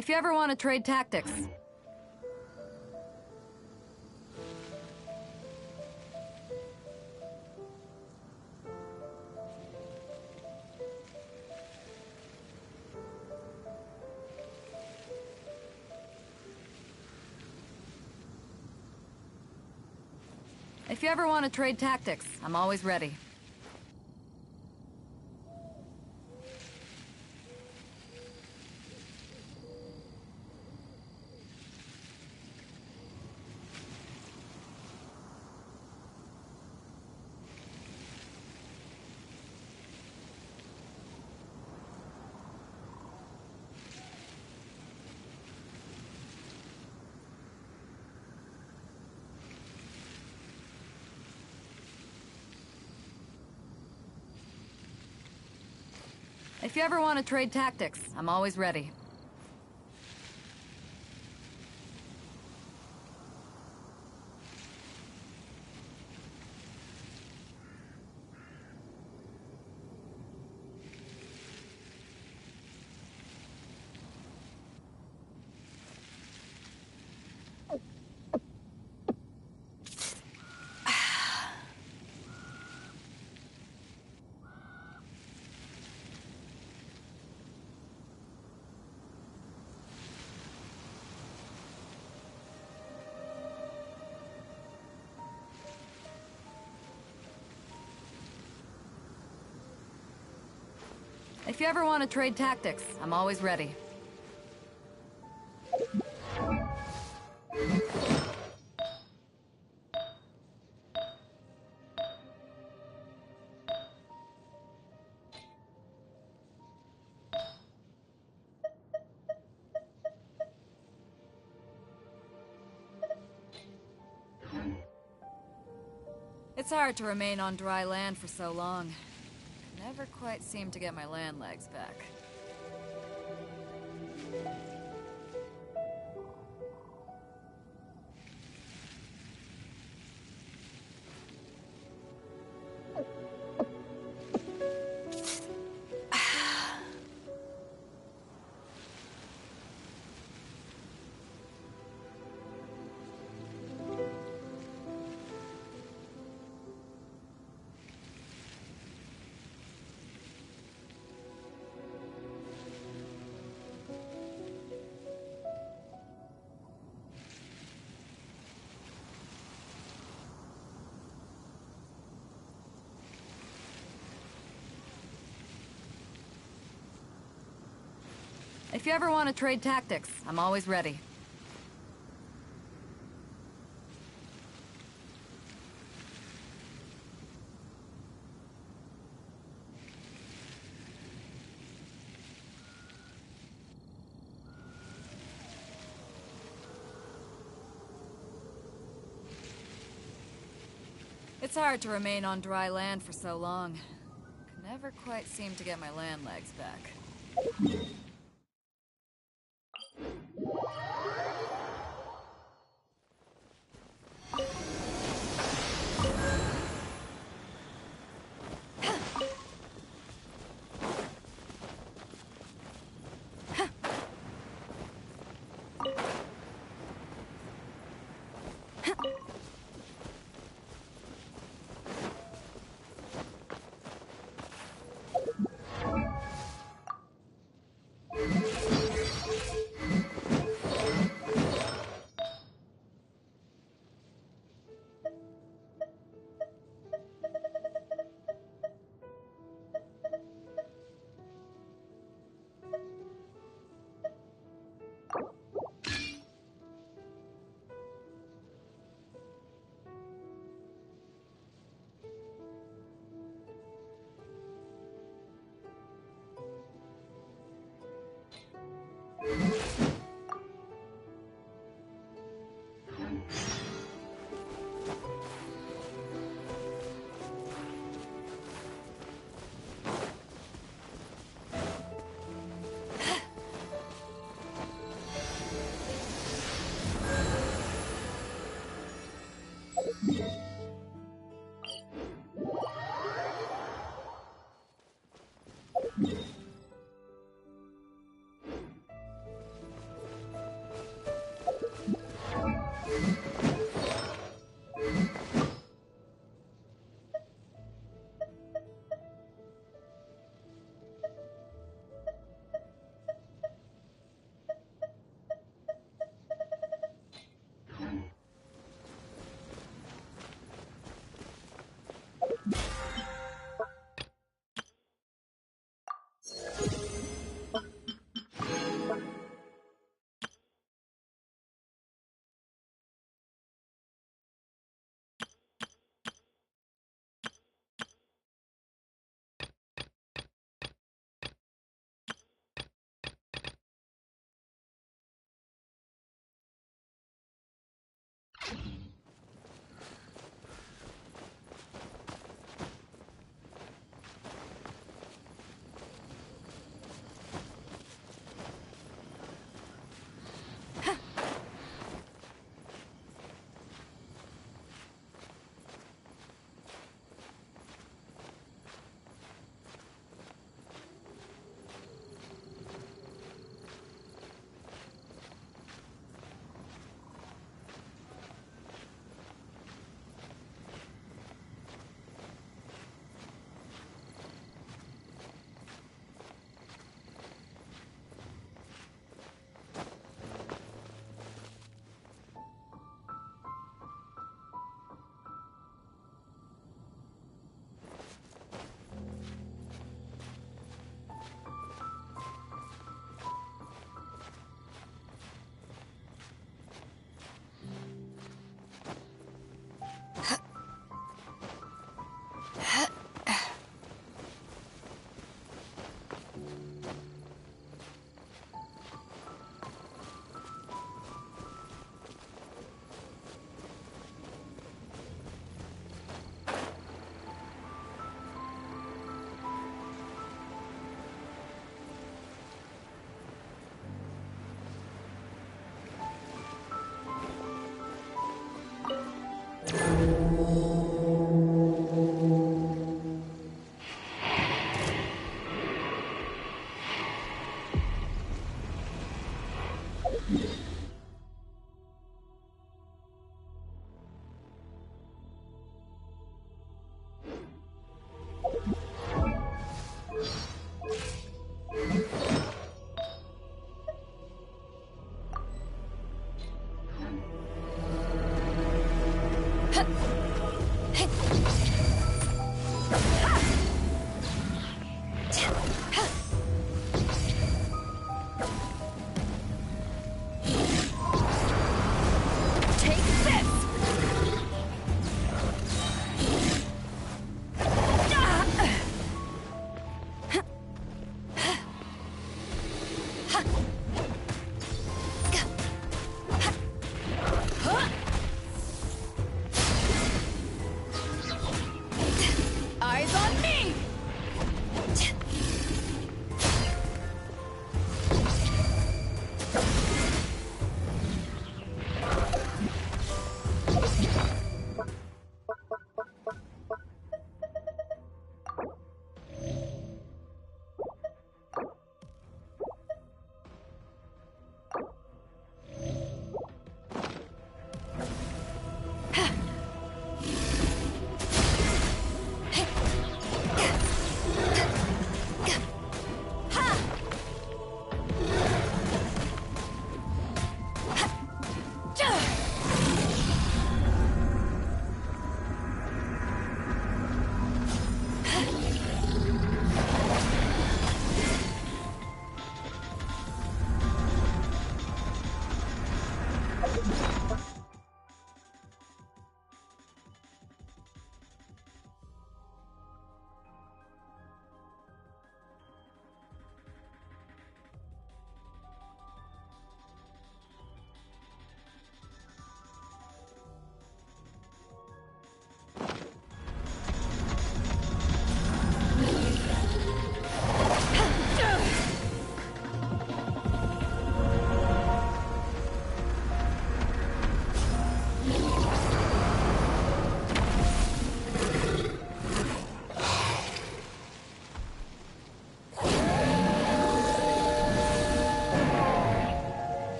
If you ever want to trade tactics. If you ever want to trade tactics, I'm always ready. If you ever want to trade tactics, I'm always ready. If you ever want to trade tactics, I'm always ready. It's hard to remain on dry land for so long. Never quite seem to get my land legs back. If you ever want to trade tactics, I'm always ready. It's hard to remain on dry land for so long. Never quite seem to get my land legs back. Eyes on me!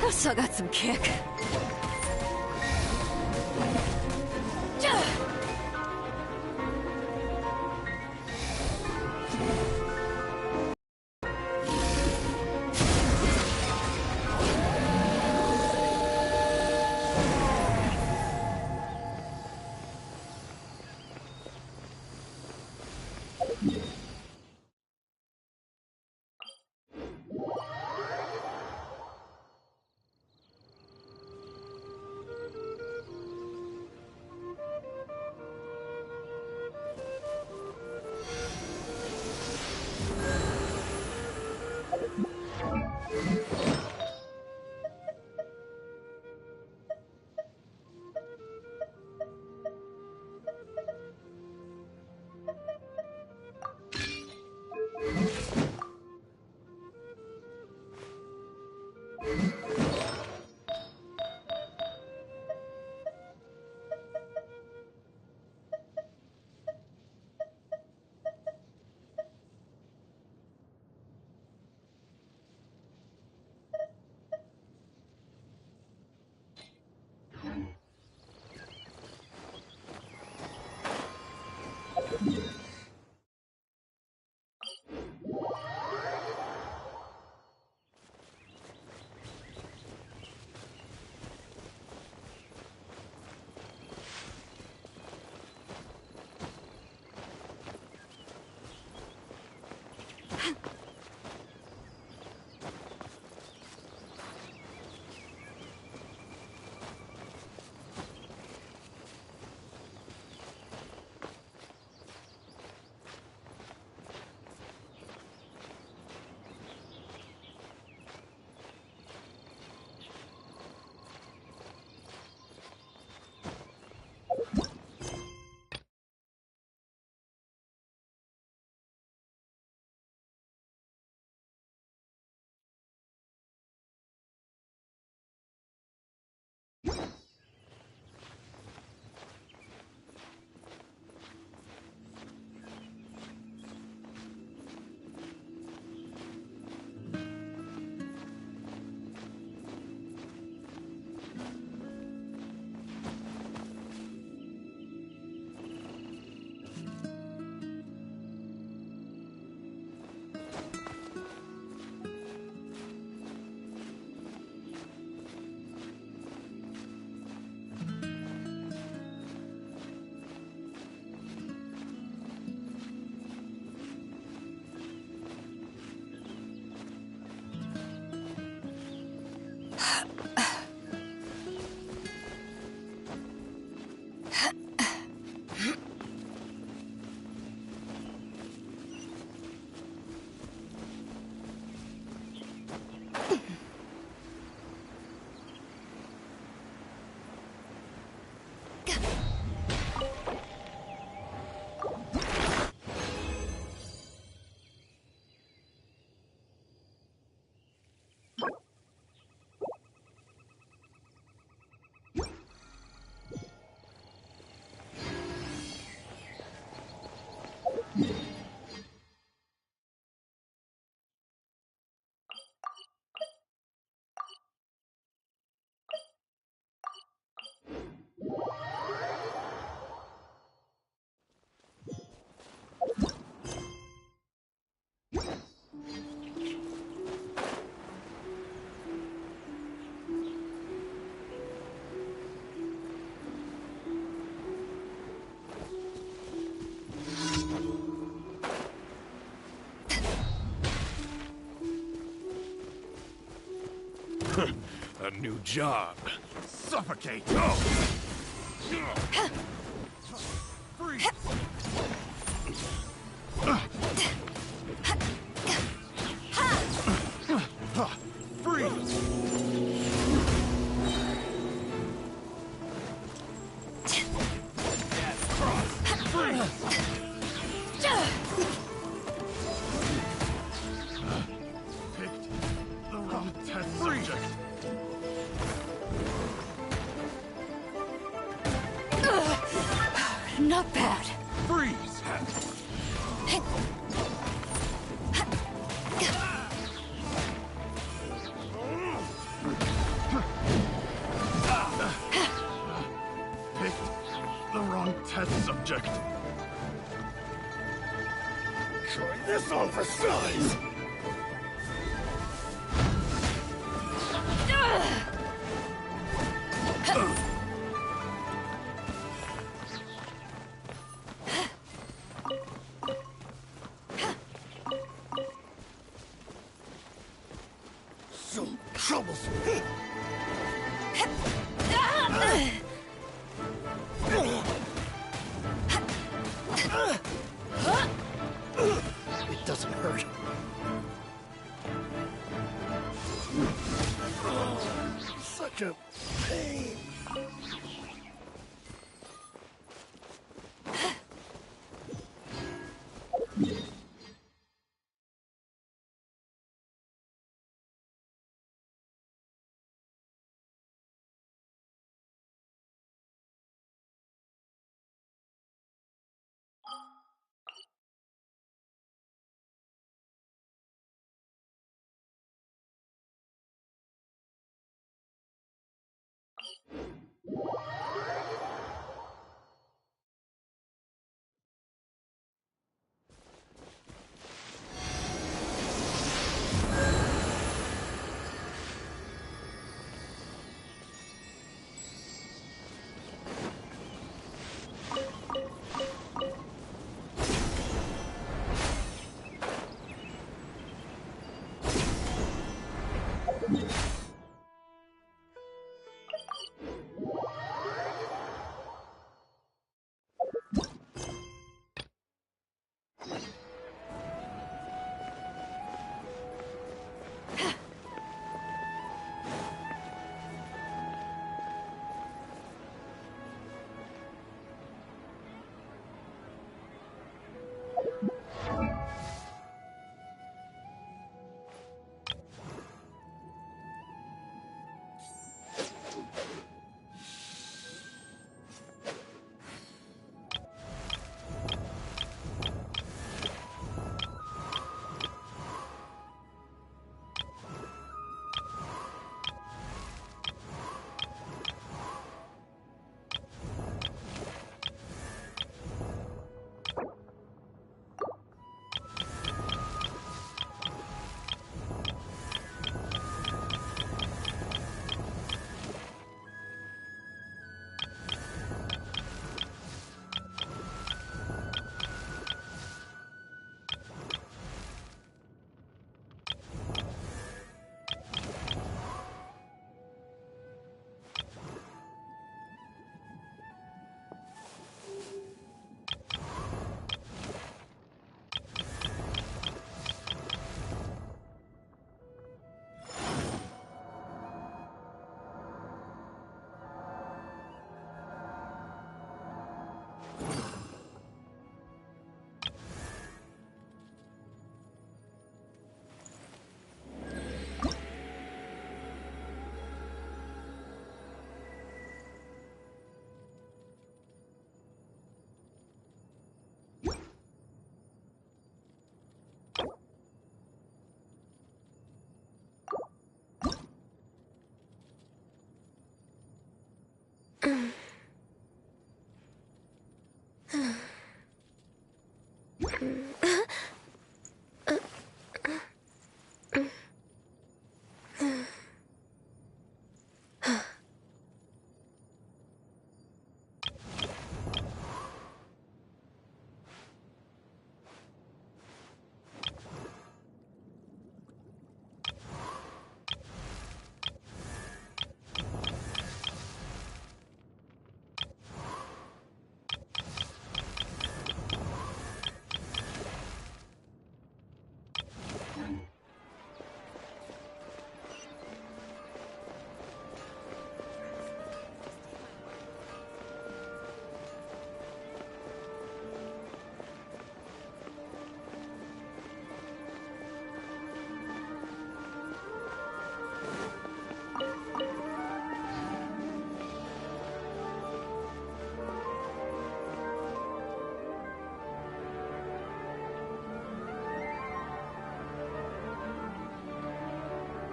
Also got some kick. A new job. Suffocate! Oh! Freeze! Freeze! Yes, cross! Freeze! Picked the wrong test subject. Not bad. Freeze! Picked the wrong test subject. Try this on for size! Some troublesome. It doesn't hurt. Such a pain.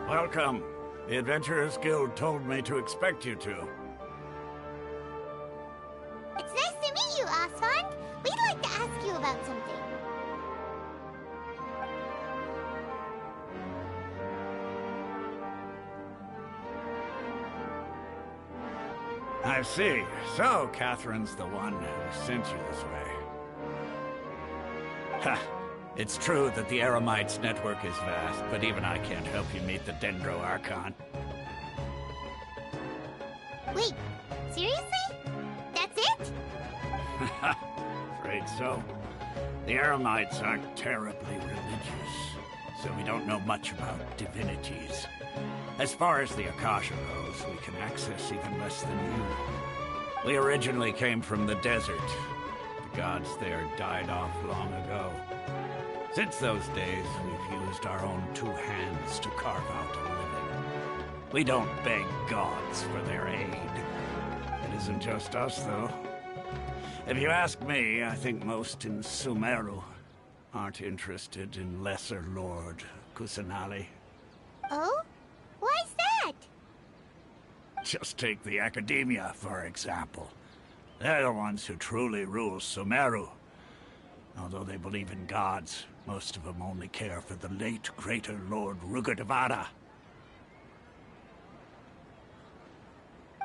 Welcome. The Adventurers Guild told me to expect you to. It's nice to meet you, Oswald. We'd like to ask you about something. I see. So, Catherine's the one who sent you this way. Ha! It's true that the Eremites network is vast, but even I can't help you meet the Dendro Archon. Wait, seriously? That's it? Afraid so. The Eremites aren't terribly religious, so we don't know much about divinities. As far as the Akasha goes, we can access even less than you. We originally came from the desert. The gods there died off long ago. Since those days, we've used our own two hands to carve out a living. We don't beg gods for their aid. It isn't just us, though. If you ask me, I think most in Sumeru aren't interested in Lesser Lord Kusanali. Oh? Why's that? Just take the Academia, for example. They're the ones who truly rule Sumeru. Although they believe in gods, most of them only care for the late Greater Lord Rugadavada.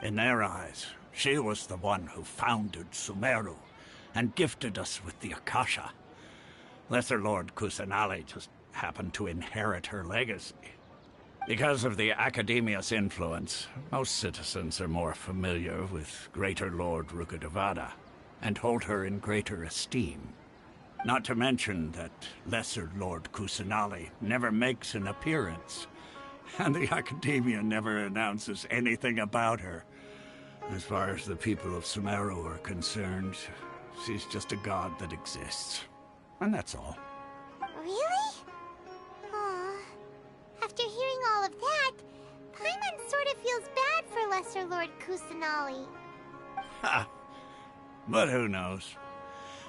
In their eyes, she was the one who founded Sumeru and gifted us with the Akasha. Lesser Lord Kusanali just happened to inherit her legacy. Because of the Academia's influence, most citizens are more familiar with Greater Lord Rugadavada and hold her in greater esteem. Not to mention that Lesser Lord Kusanali never makes an appearance, and the Academia never announces anything about her. As far as the people of Sumeru are concerned, she's just a god that exists. And that's all. Really? Aw. After hearing all of that, Paimon sort of feels bad for Lesser Lord Kusanali. Ha! But who knows?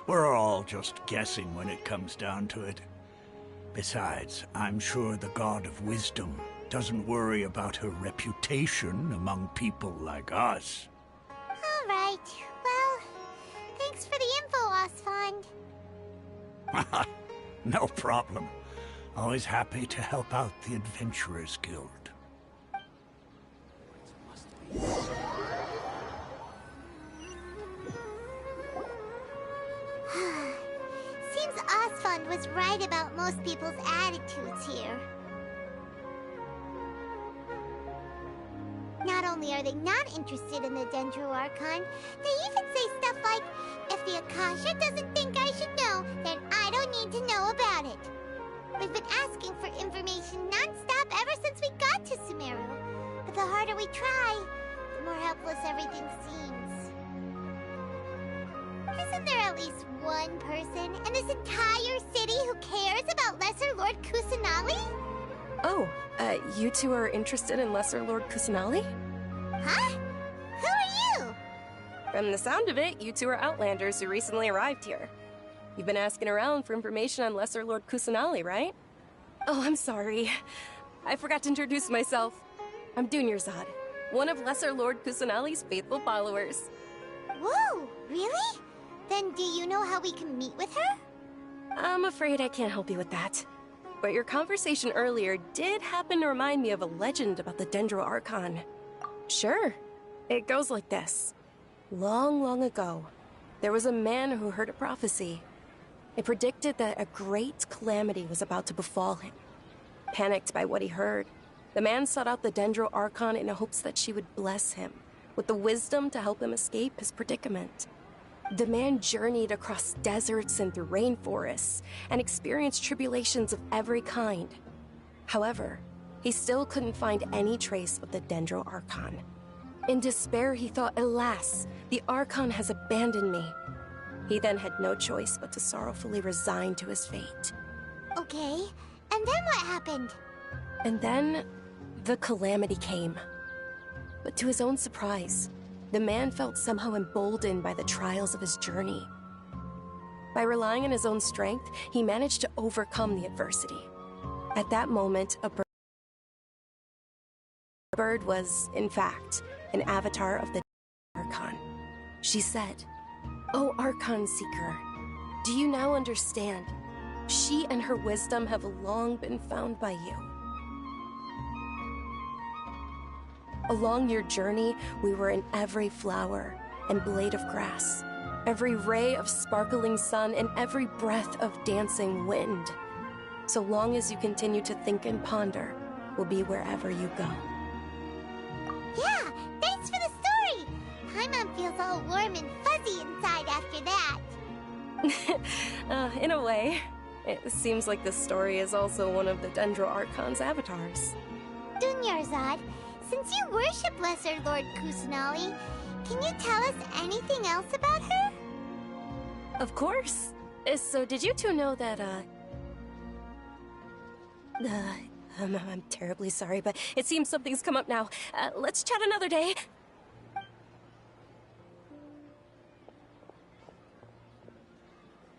We're all just guessing when it comes down to it. Besides, I'm sure the God of Wisdom doesn't worry about her reputation among people like us. All right. Well, thanks for the info, Osfond. No problem. Always happy to help out the Adventurers Guild. Seems Osfond was right about most people's attitudes here. Not only are they not interested in the Dendro Archon, they even say stuff like, if the Akasha doesn't think I should know, then I don't need to know about it. We've been asking for information non-stop ever since we got to Sumeru. But the harder we try, the more helpless everything seems. Isn't there at least one person in this entire city who cares about Lesser Lord Kusanali? Oh, you two are interested in Lesser Lord Kusanali? Huh? Who are you? From the sound of it, you two are Outlanders who recently arrived here. You've been asking around for information on Lesser Lord Kusanali, right? Oh, I'm sorry. I forgot to introduce myself. I'm Dunyarzad, one of Lesser Lord Kusanali's faithful followers. Whoa, really? Then do you know how we can meet with her? I'm afraid I can't help you with that. But your conversation earlier did happen to remind me of a legend about the Dendro Archon. Sure. It goes like this. Long, long ago, there was a man who heard a prophecy. It predicted that a great calamity was about to befall him. Panicked by what he heard, the man sought out the Dendro Archon in hopes that she would bless him with the wisdom to help him escape his predicament. The man journeyed across deserts and through rainforests and experienced tribulations of every kind. However, he still couldn't find any trace of the Dendro Archon. In despair, he thought, alas, the Archon has abandoned me. He then had no choice but to sorrowfully resign to his fate. Okay, and then what happened? And then, the calamity came. But to his own surprise, the man felt somehow emboldened by the trials of his journey. By relying on his own strength, he managed to overcome the adversity. At that moment, a bird was, in fact, an avatar of the Archon. She said, "O Archon Seeker, do you now understand? She and her wisdom have long been found by you. Along your journey, we were in every flower and blade of grass, every ray of sparkling sun, and every breath of dancing wind. So long as you continue to think and ponder, we'll be wherever you go." Yeah, thanks for the story! Paimon feels all warm and fuzzy inside after that. In a way. It seems like this story is also one of the Dendro Archon's avatars. Dunyarzad, since you worship Lesser Lord Kusanali, can you tell us anything else about her? Of course. So did you two know that, I'm terribly sorry, but it seems something's come up now. Let's chat another day.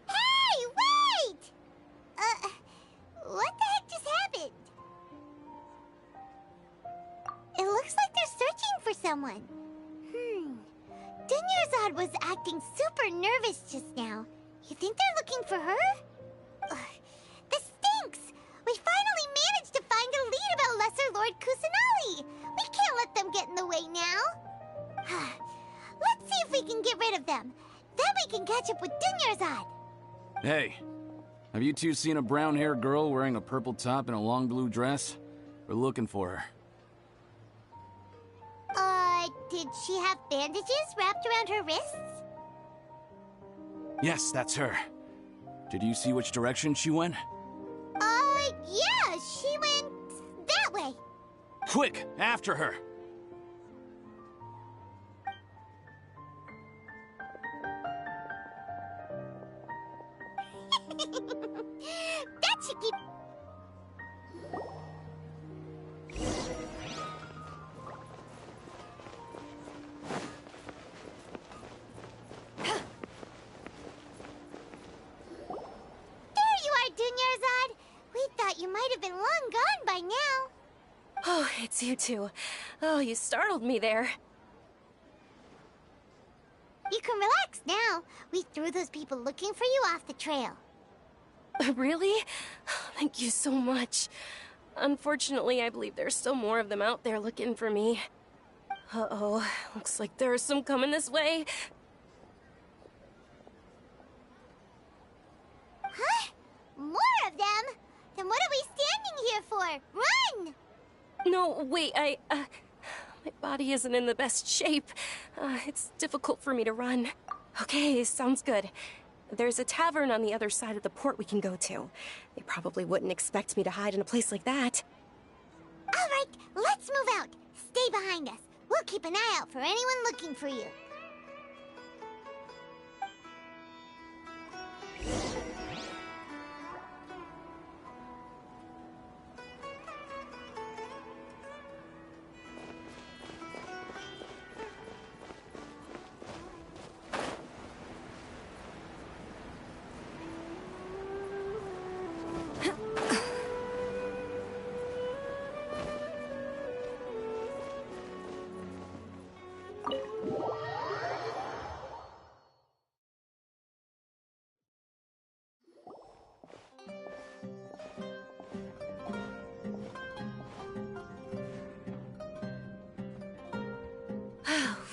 Hey, wait! What the heck just happened? It looks like they're searching for someone. Dunyarzad was acting super nervous just now. You think they're looking for her? This stinks! We finally managed to find a lead about Lesser Lord Kusanali! We can't let them get in the way now. Let's see if we can get rid of them. Then we can catch up with Dunyarzad. Hey, have you two seen a brown-haired girl wearing a purple top and a long blue dress? We're looking for her. Did she have bandages wrapped around her wrists? Yes, that's her. Did you see which direction she went? Yeah, she went that way. Quick, after her! That should keep... Dunyarzad, we thought you might have been long gone by now. Oh, it's you two. Oh, you startled me there. You can relax now. We threw those people looking for you off the trail. Really? Thank you so much. Unfortunately, I believe there's still more of them out there looking for me. Uh-oh, looks like there's some coming this way. Huh? More of them? Then what are we standing here for? Run! No, wait, my body isn't in the best shape. It's difficult for me to run. Okay, sounds good. There's a tavern on the other side of the port we can go to. They probably wouldn't expect me to hide in a place like that. All right, let's move out. Stay behind us. We'll keep an eye out for anyone looking for you.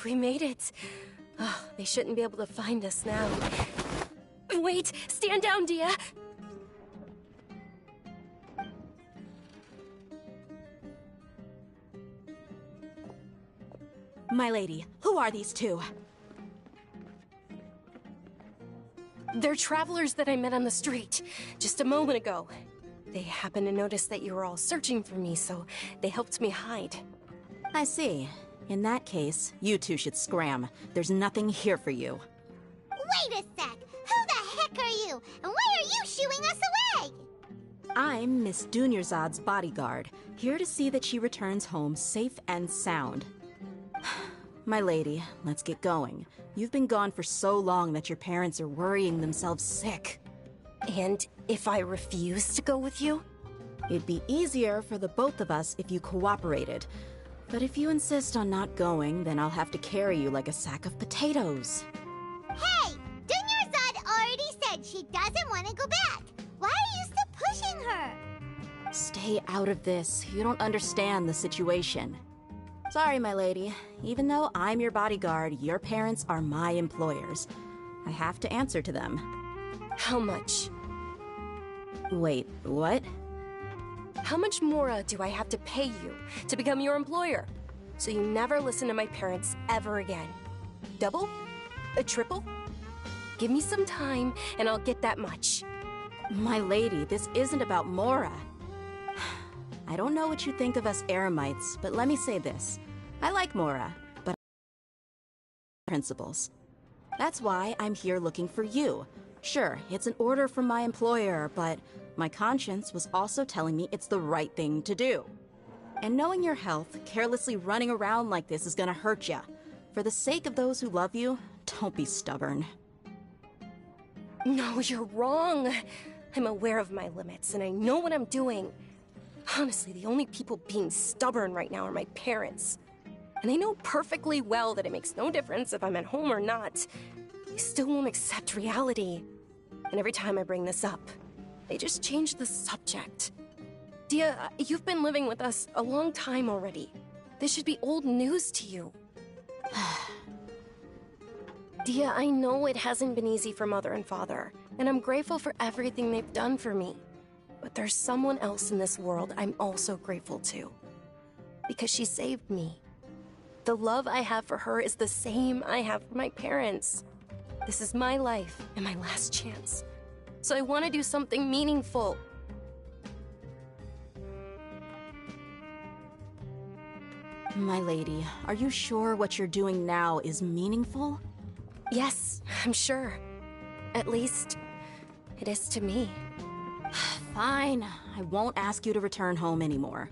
We made it. Oh, they shouldn't be able to find us now. Wait! Stand down, Dia! My lady, who are these two? They're travelers that I met on the street just a moment ago. They happened to notice that you were all searching for me, so they helped me hide. I see. In that case, you two should scram. There's nothing here for you. Wait a sec! Who the heck are you? And why are you shooing us away? I'm Miss Dunyarzad's bodyguard, here to see that she returns home safe and sound. My lady, let's get going. You've been gone for so long that your parents are worrying themselves sick. And if I refuse to go with you? It'd be easier for the both of us if you cooperated. But if you insist on not going, then I'll have to carry you like a sack of potatoes. Hey! Dunyarzad already said she doesn't want to go back. Why are you still pushing her? Stay out of this. You don't understand the situation. Sorry, my lady. Even though I'm your bodyguard, your parents are my employers. I have to answer to them. How much? Wait, what? How much more do I have to pay you to become your employer? So you never listen to my parents ever again. Double? A triple? Give me some time and I'll get that much. My lady, this isn't about Mora. I don't know what you think of us Eremites, but let me say this. I like Mora, but principles. That's why I'm here looking for you. Sure, it's an order from my employer, but my conscience was also telling me it's the right thing to do. And knowing your health, carelessly running around like this is gonna hurt ya. For the sake of those who love you, don't be stubborn. No, you're wrong. I'm aware of my limits, and I know what I'm doing. Honestly, the only people being stubborn right now are my parents. And they know perfectly well that it makes no difference if I'm at home or not. They still won't accept reality. And every time I bring this up, they just change the subject. Dia, you've been living with us a long time already. This should be old news to you. Dia, I know it hasn't been easy for Mother and Father, and I'm grateful for everything they've done for me. But there's someone else in this world I'm also grateful to. Because she saved me. The love I have for her is the same I have for my parents. This is my life and my last chance. So I want to do something meaningful. My lady, are you sure what you're doing now is meaningful? Yes, I'm sure. At least, it is to me. Fine, I won't ask you to return home anymore.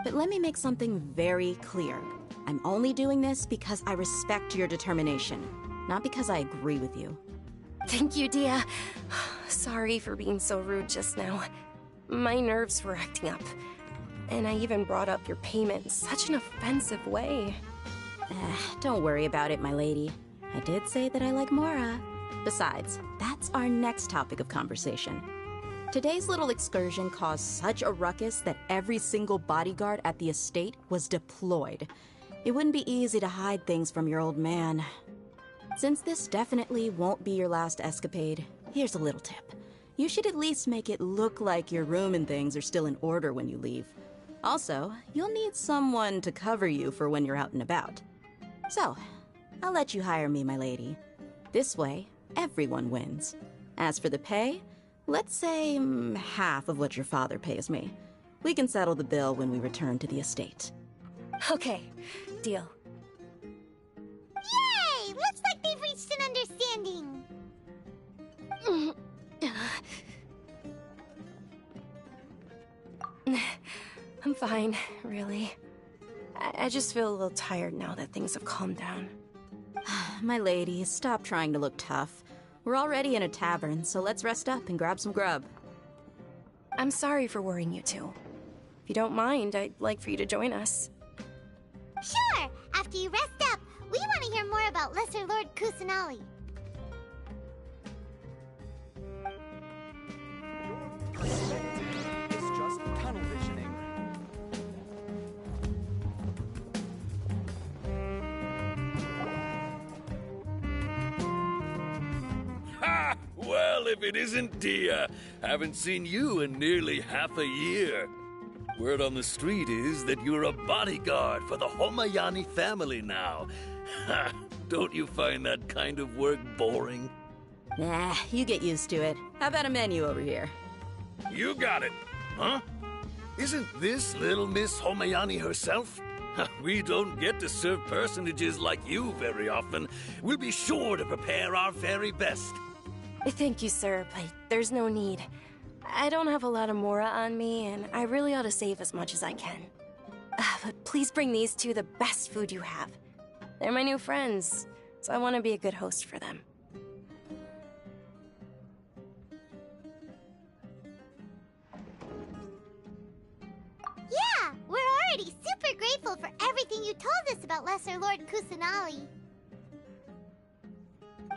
But let me make something very clear. I'm only doing this because I respect your determination, not because I agree with you. Thank you, Dia. Sorry for being so rude just now. My nerves were acting up. And I even brought up your payment in such an offensive way. Don't worry about it, my lady. I did say that I like Mora. Besides, that's our next topic of conversation. Today's little excursion caused such a ruckus that every single bodyguard at the estate was deployed. It wouldn't be easy to hide things from your old man. Since this definitely won't be your last escapade, here's a little tip. You should at least make it look like your room and things are still in order when you leave. Also, you'll need someone to cover you for when you're out and about. So, I'll let you hire me, my lady. This way, everyone wins. As for the pay, let's say half of what your father pays me. We can settle the bill when we return to the estate. Okay, deal. Yay! Looks like they've reached an understanding. I'm fine, really. I just feel a little tired now that things have calmed down. My lady, stop trying to look tough. We're already in a tavern, so let's rest up and grab some grub. I'm sorry for worrying you two. If you don't mind, I'd like for you to join us. Sure! After you rest up, we want to hear more about Lesser Lord Kusanali. It's just tunnel visioning. Well, if it isn't Dia. Haven't seen you in nearly half a year. Word on the street is that you're a bodyguard for the Homayani family now. Ha! Don't you find that kind of work boring? Nah, you get used to it. How about a menu over here? You got it, huh? Isn't this little Miss Homayani herself? We don't get to serve personages like you very often. We'll be sure to prepare our very best. Thank you, sir, but there's no need. I don't have a lot of Mora on me, and I really ought to save as much as I can. But please bring these two the best food you have. They're my new friends, so I want to be a good host for them. Yeah, we're already super grateful for everything you told us about Lesser Lord Kusanali.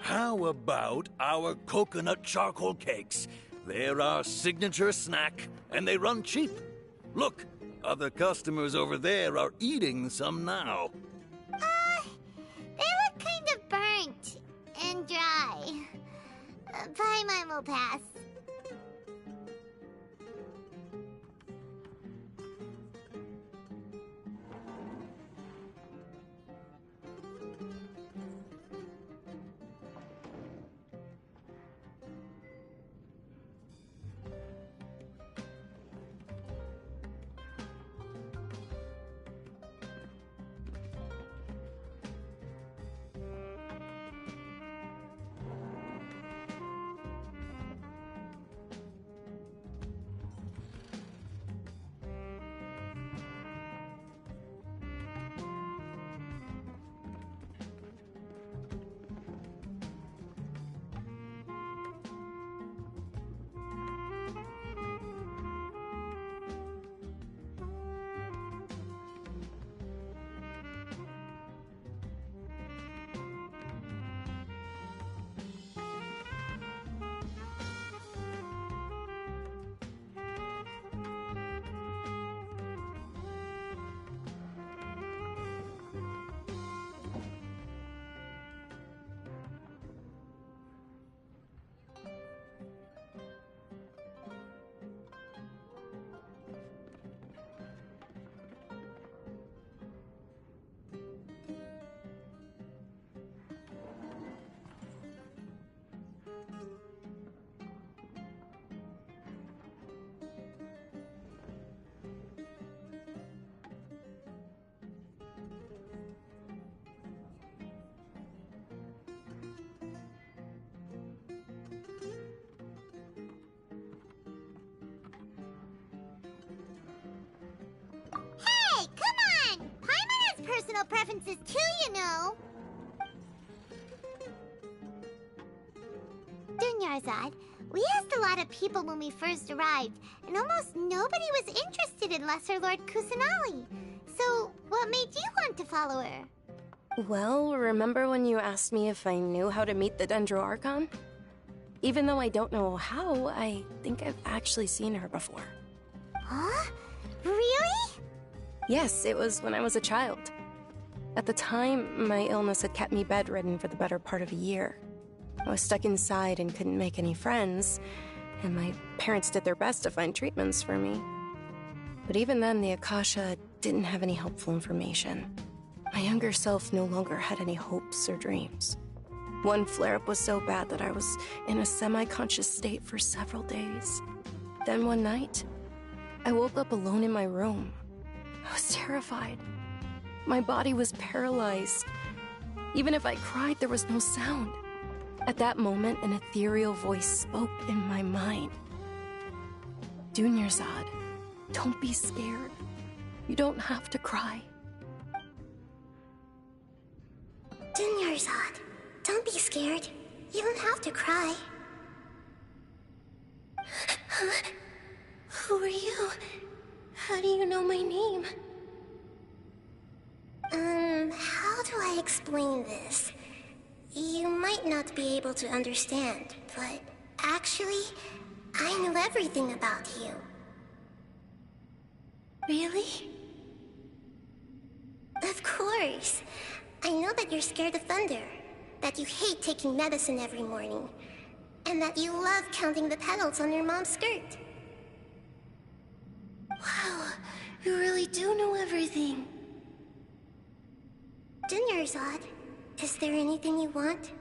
How about our coconut charcoal cakes? They're our signature snack, and they run cheap. Look, other customers over there are eating some now. They look kind of burnt and dry. Paimon will pass. Hey, come on! Paimon has personal preferences too, you know. Dunyarzad, we asked a lot of people when we first arrived, and almost nobody was interested in Lesser Lord Kusanali. So, what made you want to follow her? Well, remember when you asked me if I knew how to meet the Dendro Archon? Even though I don't know how, I think I've actually seen her before. Huh? Really? Yes, it was when I was a child. At the time, my illness had kept me bedridden for the better part of a year. I was stuck inside and couldn't make any friends, and my parents did their best to find treatments for me. But even then, the Akasha didn't have any helpful information. My younger self no longer had any hopes or dreams. One flare-up was so bad that I was in a semi-conscious state for several days. Then one night, I woke up alone in my room. I was terrified. My body was paralyzed. Even if I cried, there was no sound. At that moment, an ethereal voice spoke in my mind. Dunyarzad, don't be scared. You don't have to cry. Dunyarzad, don't be scared. You don't have to cry. Who are you? How do you know my name? How do I explain this? You might not be able to understand, but actually, I know everything about you. Really? Of course. I know that you're scared of thunder, that you hate taking medicine every morning. And that you love counting the petals on your mom's skirt. Wow, you really do know everything. Dinner's odd. Is there anything you want?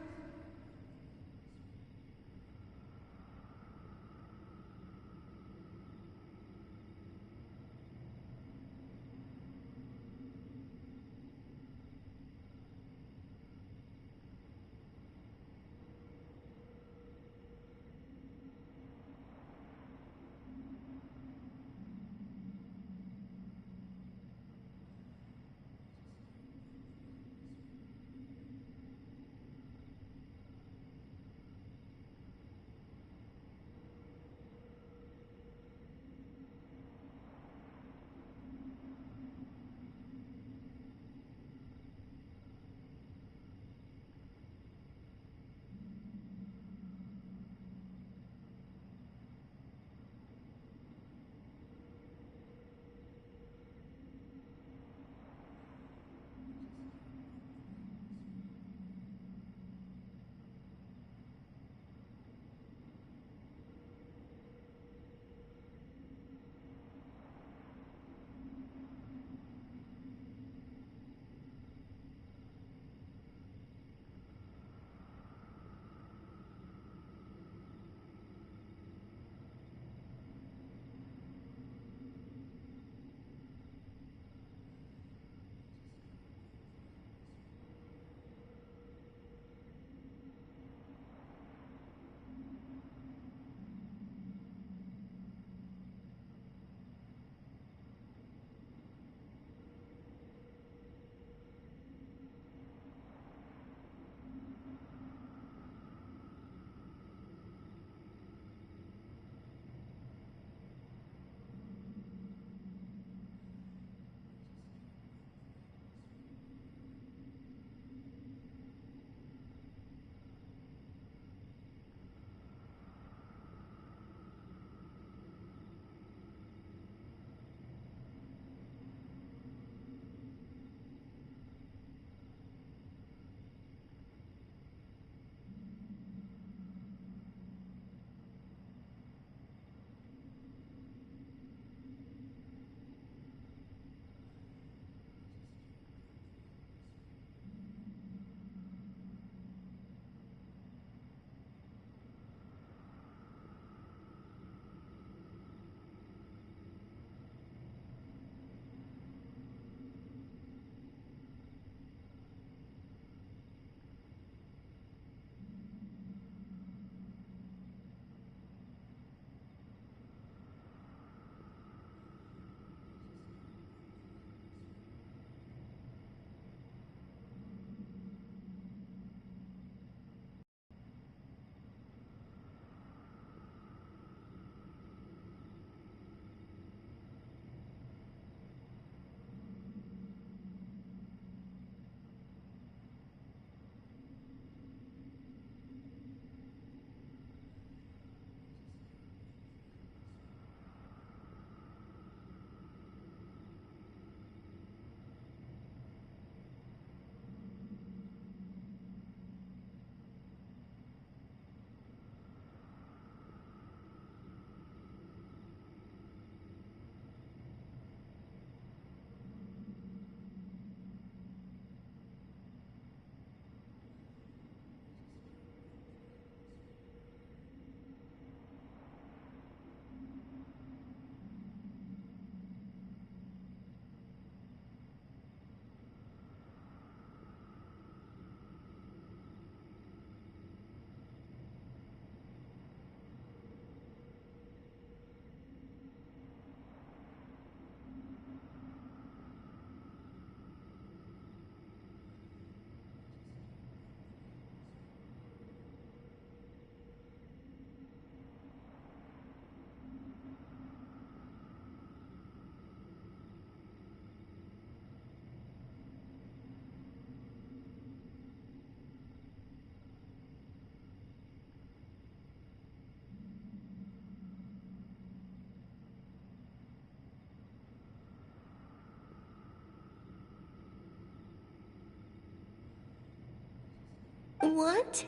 What?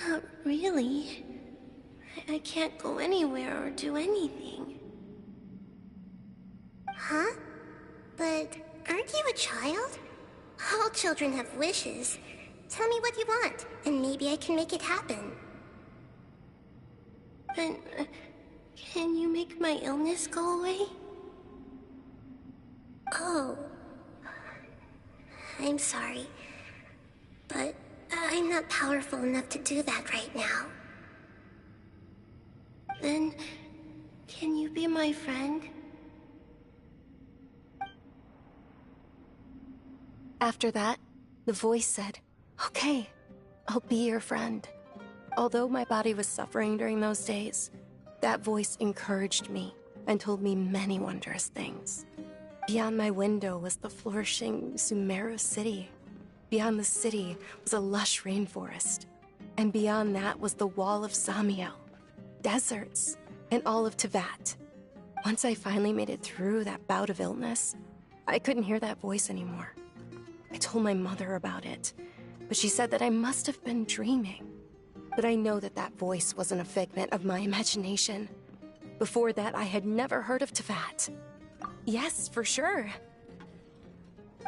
Not really. I can't go anywhere or do anything. Huh? But aren't you a child? All children have wishes. Tell me what you want, and maybe I can make it happen. But, can you make my illness go away? Oh. I'm sorry. But I'm not powerful enough to do that right now. Then, can you be my friend? After that, the voice said, "Okay, I'll be your friend." Although my body was suffering during those days, that voice encouraged me and told me many wondrous things. Beyond my window was the flourishing Sumeru city. Beyond the city was a lush rainforest. And beyond that was the wall of Samiel, deserts, and all of Tevat. Once I finally made it through that bout of illness, I couldn't hear that voice anymore. I told my mother about it, but she said that I must have been dreaming. But I know that that voice wasn't a figment of my imagination. Before that, I had never heard of Tevat. Yes, for sure.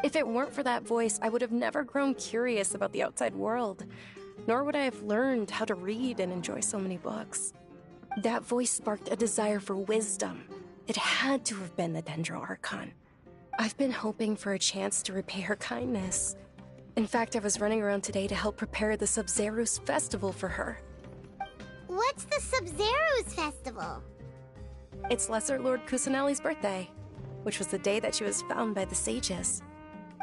If it weren't for that voice, I would have never grown curious about the outside world, nor would I have learned how to read and enjoy so many books. That voice sparked a desire for wisdom. It had to have been the Dendro Archon. I've been hoping for a chance to repay her kindness. In fact, I was running around today to help prepare the Sub-Zerus festival for her. What's the Sub-Zerus festival? It's Lesser Lord Kusanali's birthday, which was the day that she was found by the sages.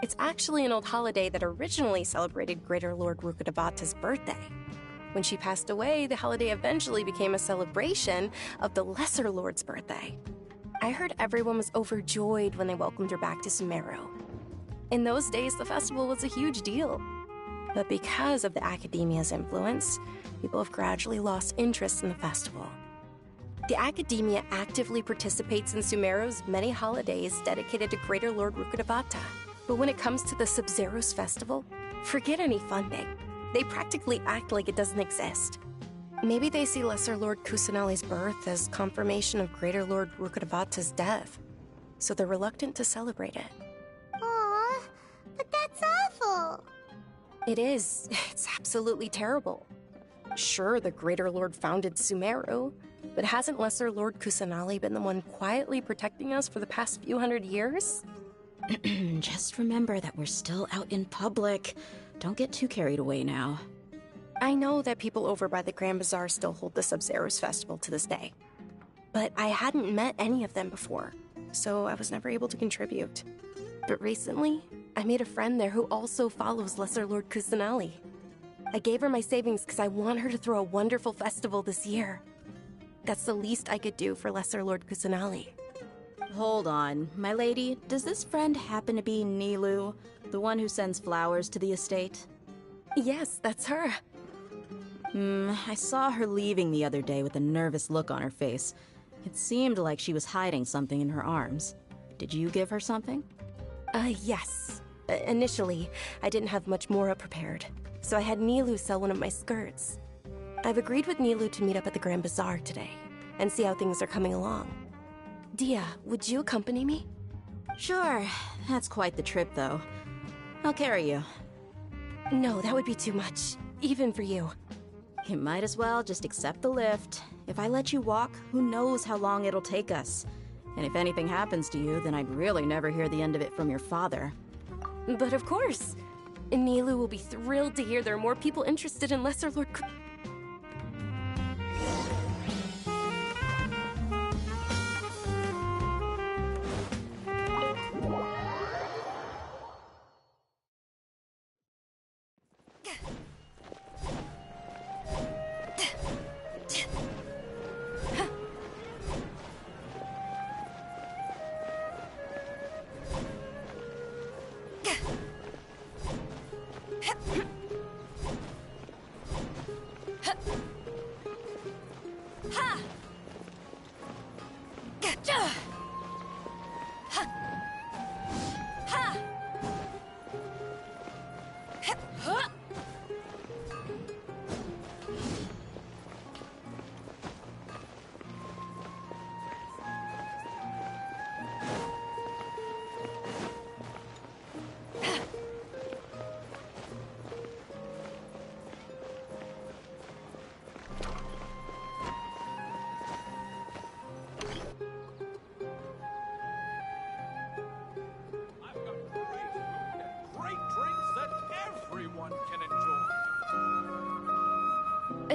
It's actually an old holiday that originally celebrated Greater Lord Rukkhadevata's birthday. When she passed away, the holiday eventually became a celebration of the Lesser Lord's birthday. I heard everyone was overjoyed when they welcomed her back to Sumeru. In those days, the festival was a huge deal. But because of the Academia's influence, people have gradually lost interest in the festival. The Academia actively participates in Sumeru's many holidays dedicated to Greater Lord Rukkhadevata. But when it comes to the Sub-Zerus festival, forget any funding. They practically act like it doesn't exist. Maybe they see Lesser Lord Kusanali's birth as confirmation of Greater Lord Rukkhadevata's death, so they're reluctant to celebrate it. Aww, but that's awful. It is. It's absolutely terrible. Sure, the Greater Lord founded Sumeru, but hasn't Lesser Lord Kusanali been the one quietly protecting us for the past few hundred years? Just remember that we're still out in public. Don't get too carried away now. I know that people over by the Grand Bazaar still hold the Sub-Zerus festival to this day. But I hadn't met any of them before, so I was never able to contribute. But recently, I made a friend there who also follows Lesser Lord Kusanali. I gave her my savings because I want her to throw a wonderful festival this year. That's the least I could do for Lesser Lord Kusanali. Hold on, my lady. Does this friend happen to be Nilou, the one who sends flowers to the estate? Yes, that's her. I saw her leaving the other day with a nervous look on her face. It seemed like she was hiding something in her arms. Did you give her something? Yes. Initially, I didn't have much Mora prepared, so I had Nilou sell one of my skirts. I've agreed with Nilou to meet up at the Grand Bazaar today, and see how things are coming along. Dia, would you accompany me? Sure. That's quite the trip, though. I'll carry you. No, that would be too much, even for you. You might as well just accept the lift. If I let you walk, who knows how long it'll take us. And if anything happens to you, then I'd really never hear the end of it from your father. But of course! Nilou will be thrilled to hear there are more people interested in Lesser Lord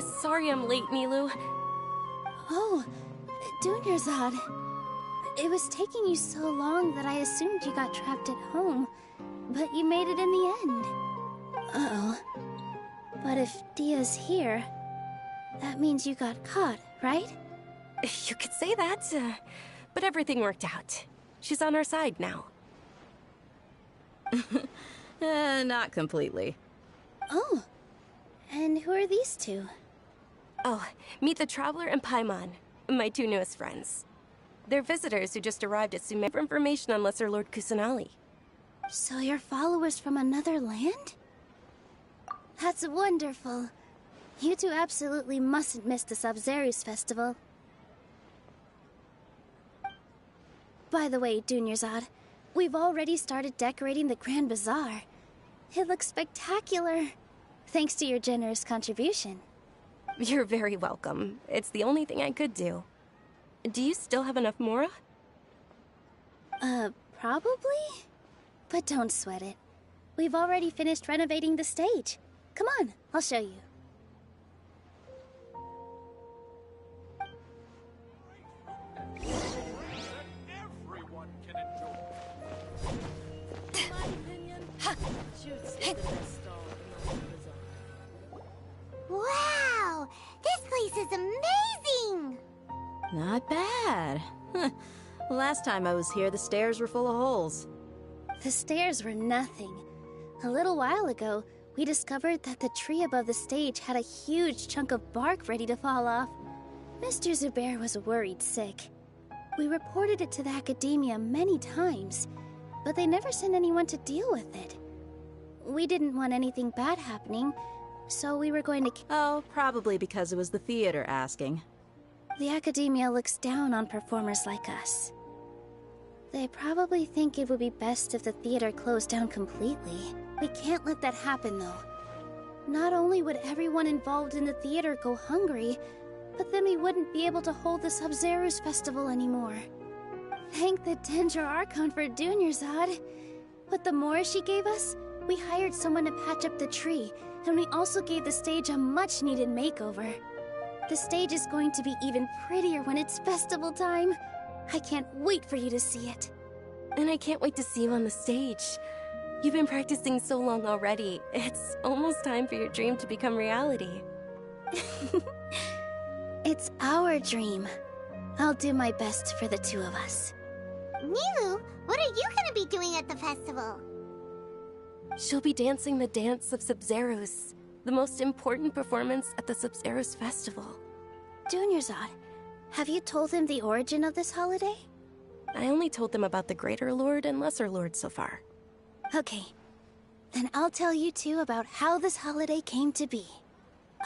Sorry I'm late, Nilu. Oh, Dunyarzad. It was taking you so long that I assumed you got trapped at home, but you made it in the end. Uh-oh. But if Dia's here, that means you got caught, right? You could say that, but everything worked out. She's on our side now. Not completely. Oh, and who are these two? Oh, meet the Traveler and Paimon, my two newest friends. They're visitors who just arrived at Sumeru for information on Lesser Lord Kusanali. So you're followers from another land? That's wonderful. You two absolutely mustn't miss the Sabzeruz festival. By the way, Dunyarzad, we've already started decorating the Grand Bazaar. It looks spectacular, thanks to your generous contribution. You're very welcome. It's the only thing I could do. Do you still have enough Mora? Probably? But don't sweat it. We've already finished renovating the stage. Come on, I'll show you. Everyone can enjoy. Wow! This place is amazing! Not bad. Last time I was here, the stairs were full of holes. The stairs were nothing. A little while ago, we discovered that the tree above the stage had a huge chunk of bark ready to fall off. Mr. Zubair was worried sick. We reported it to the academia many times, but they never sent anyone to deal with it. We didn't want anything bad happening, so we were going to... Oh, probably because it was the theater asking. The academia looks down on performers like us. They probably think it would be best if the theater closed down completely. We can't let that happen, though. Not only would everyone involved in the theater go hungry, but then we wouldn't be able to hold the Sabzeruz festival anymore. Thank the Dendro Archon for Dunyarzad. With the Mora she gave us, we hired someone to patch up the tree, and we also gave the stage a much-needed makeover. The stage is going to be even prettier when it's festival time. I can't wait for you to see it. And I can't wait to see you on the stage. You've been practicing so long already. It's almost time for your dream to become reality. It's our dream. I'll do my best for the two of us. Nilu, what are you gonna be doing at the festival? She'll be dancing the dance of Sabzeruz, the most important performance at the Sabzeruz festival. Dunyarzad, have you told him the origin of this holiday? I only told them about the Greater Lord and Lesser Lord so far. Okay, then I'll tell you two about how this holiday came to be.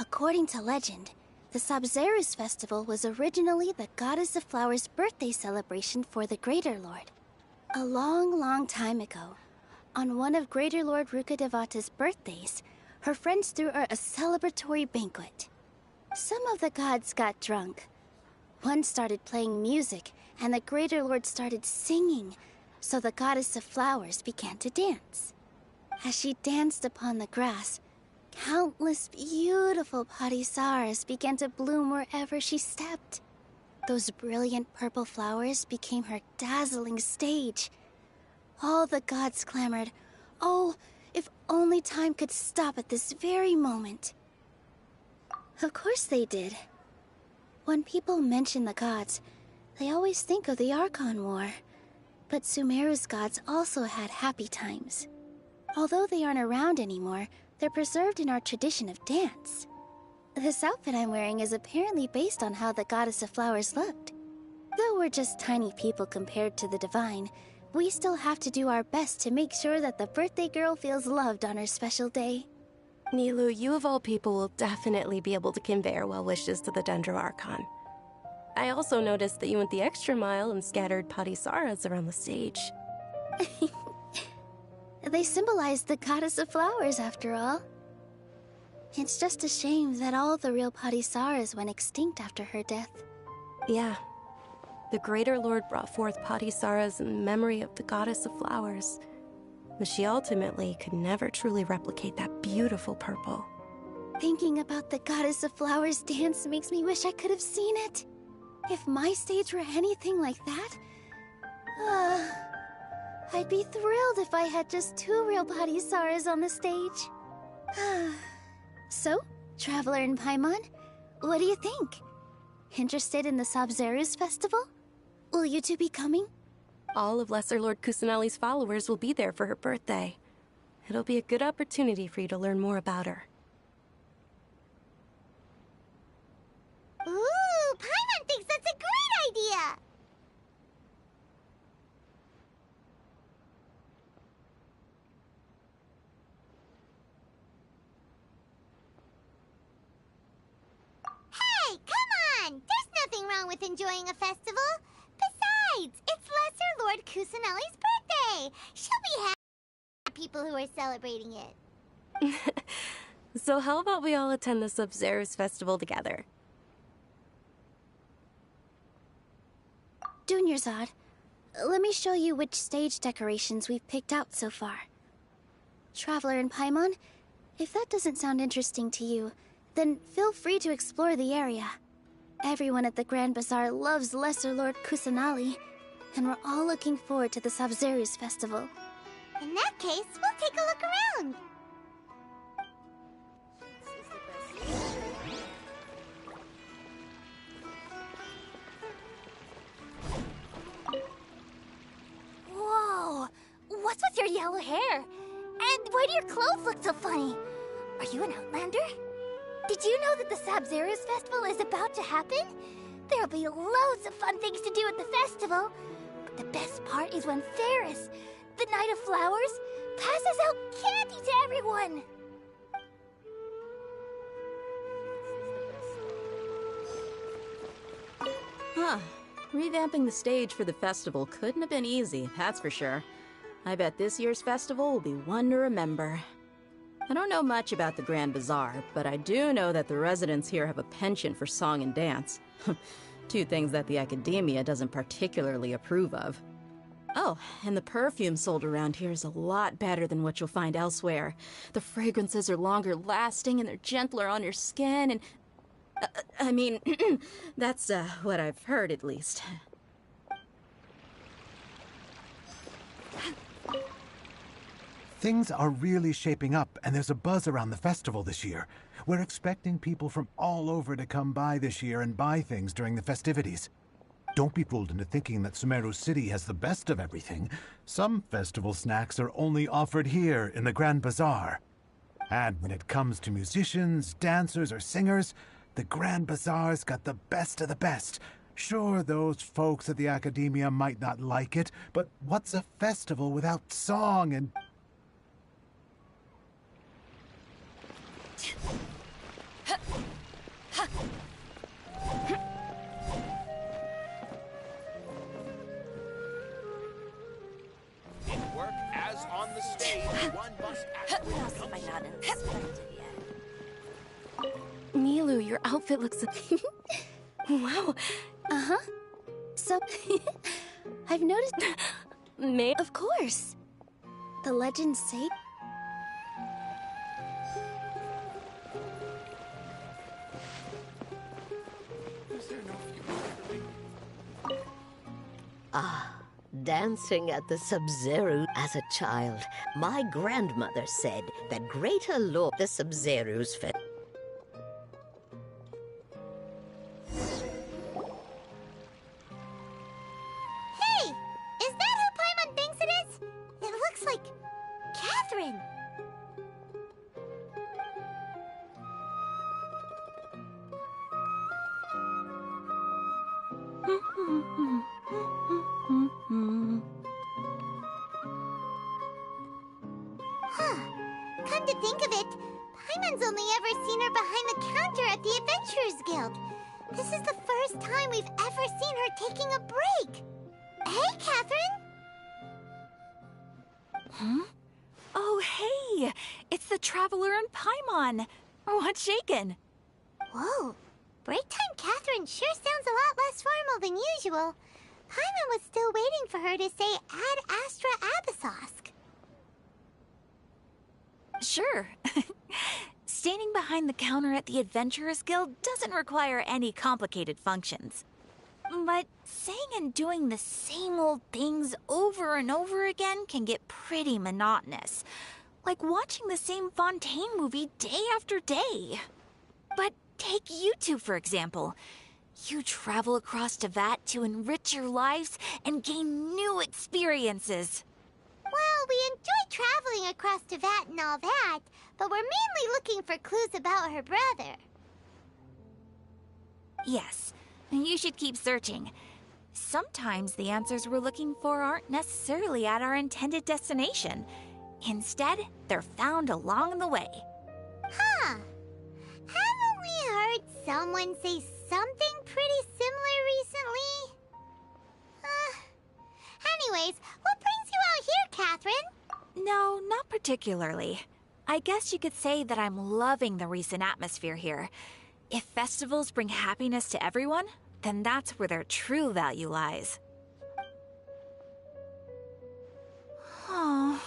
According to legend, the Sabzeruz festival was originally the Goddess of Flowers' birthday celebration for the Greater Lord. A long, long time ago, on one of Greater Lord Rukkhadevata's birthdays, her friends threw her a celebratory banquet. Some of the gods got drunk. One started playing music, and the Greater Lord started singing, so the Goddess of Flowers began to dance. As she danced upon the grass, countless beautiful padisaras began to bloom wherever she stepped. Those brilliant purple flowers became her dazzling stage. All the gods clamored, "Oh, if only time could stop at this very moment." Of course they did. When people mention the gods, they always think of the Archon War. But Sumeru's gods also had happy times. Although they aren't around anymore, they're preserved in our tradition of dance. This outfit I'm wearing is apparently based on how the Goddess of Flowers looked. Though we're just tiny people compared to the Divine, we still have to do our best to make sure that the birthday girl feels loved on her special day. Nilu, you of all people will definitely be able to convey our well wishes to the Dendro Archon. I also noticed that you went the extra mile and scattered padisaras around the stage. They symbolize the Goddess of Flowers, after all. It's just a shame that all the real padisaras went extinct after her death. Yeah. The Greater Lord brought forth padisaras in memory of the Goddess of Flowers, but she ultimately could never truly replicate that beautiful purple. Thinking about the Goddess of Flowers dance makes me wish I could have seen it. If my stage were anything like that, I'd be thrilled if I had just 2 real body Saras on the stage. So, Traveler and Paimon, what do you think? Interested in the Sabzeruz festival? Will you two be coming? All of Lesser Lord Kusanali's followers will be there for her birthday. It'll be a good opportunity for you to learn more about her. Ooh, Paimon thinks that's a great idea! Hey, come on! There's nothing wrong with enjoying a festival. Besides, it's Lesser Lord Kusanali's birthday. She'll be happy with people who are celebrating it. So how about we all attend the Sabzeruz festival together? Dunyarzad, let me show you which stage decorations we've picked out so far. Traveler and Paimon, if that doesn't sound interesting to you, then feel free to explore the area. Everyone at the Grand Bazaar loves Lesser Lord Kusanali, and we're all looking forward to the Sabzeruz festival. In that case, we'll take a look around. Whoa! What's with your yellow hair? And why do your clothes look so funny? Are you an Outlander? Did you know that the Sabzeruz festival is about to happen? There'll be loads of fun things to do at the festival. But the best part is when Ferris, the Knight of Flowers, passes out candy to everyone! Huh. Revamping the stage for the festival couldn't have been easy, that's for sure. I bet this year's festival will be one to remember. I don't know much about the Grand Bazaar, but I do know that the residents here have a penchant for song and dance. 2 things that the academia doesn't particularly approve of. Oh, and the perfume sold around here is a lot better than what you'll find elsewhere. The fragrances are longer lasting and they're gentler on your skin and... I mean, that's what I've heard at least. Things are really shaping up, and there's a buzz around the festival this year. We're expecting people from all over to come by this year and buy things during the festivities. Don't be fooled into thinking that Sumeru City has the best of everything. Some festival snacks are only offered here in the Grand Bazaar. And when it comes to musicians, dancers, or singers, the Grand Bazaar's got the best of the best. Sure, those folks at the academia might not like it, but what's a festival without song and... In work as on the stage, one must act with What else have I not inspected yet? Milu, your outfit looks... Wow. Uh-huh. So, I've noticed... May... Of course. The legends say... Dancing at the Sabzeruz as a child. My grandmother said that Greater Lord the Sabzeruz festival. Hey! Is that who Paimon thinks it is? It looks like... Catherine! Huh. Come to think of it, Paimon's only ever seen her behind the counter at the Adventurers Guild. This is the first time we've ever seen her taking a break. Hey, Catherine! Huh? Oh, hey! It's the Traveler and Paimon! What's shakin'? Whoa. Break time Catherine sure sounds a lot less formal than usual. Paimon was still waiting for her to say Ad Astra Abyssosk. Sure. Standing behind the counter at the Adventurers Guild doesn't require any complicated functions. But saying and doing the same old things over and over again can get pretty monotonous. Like watching the same Fontaine movie day after day. But take you two, for example. You travel across Teyvat to enrich your lives and gain new experiences. Well, we enjoy traveling across Teyvat and all that, but we're mainly looking for clues about her brother. Yes, you should keep searching. Sometimes the answers we're looking for aren't necessarily at our intended destination. Instead, they're found along the way. Huh. Haven't we heard someone say something pretty similar recently? Anyways, what brings you out here, Catherine? No, not particularly. I guess you could say that I'm loving the recent atmosphere here. If festivals bring happiness to everyone, then that's where their true value lies. Oh,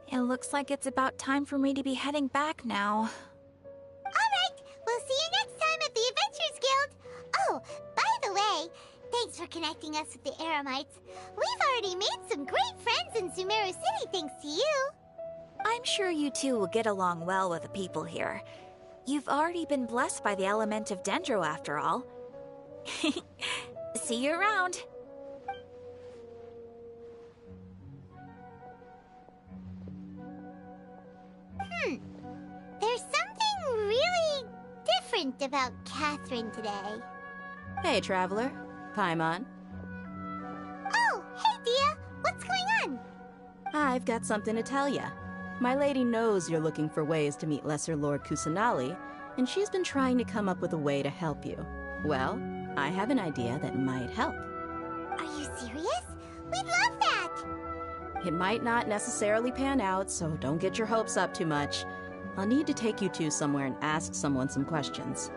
it looks like it's about time for me to be heading back now. Alright, we'll see you next time at the Adventurers Guild. Oh, by the way, thanks for connecting us with the Eremites. We've already made some great friends in Sumeru City thanks to you. I'm sure you two will get along well with the people here. You've already been blessed by the element of Dendro after all. See you around. There's something really different about Catherine today. Hey, Traveler. Paimon. Oh, hey, Dia. What's going on? I've got something to tell ya. My lady knows you're looking for ways to meet Lesser Lord Kusanali, and she's been trying to come up with a way to help you. Well, I have an idea that might help. Are you serious? We'd love that! It might not necessarily pan out, so don't get your hopes up too much. I'll need to take you two somewhere and ask someone some questions.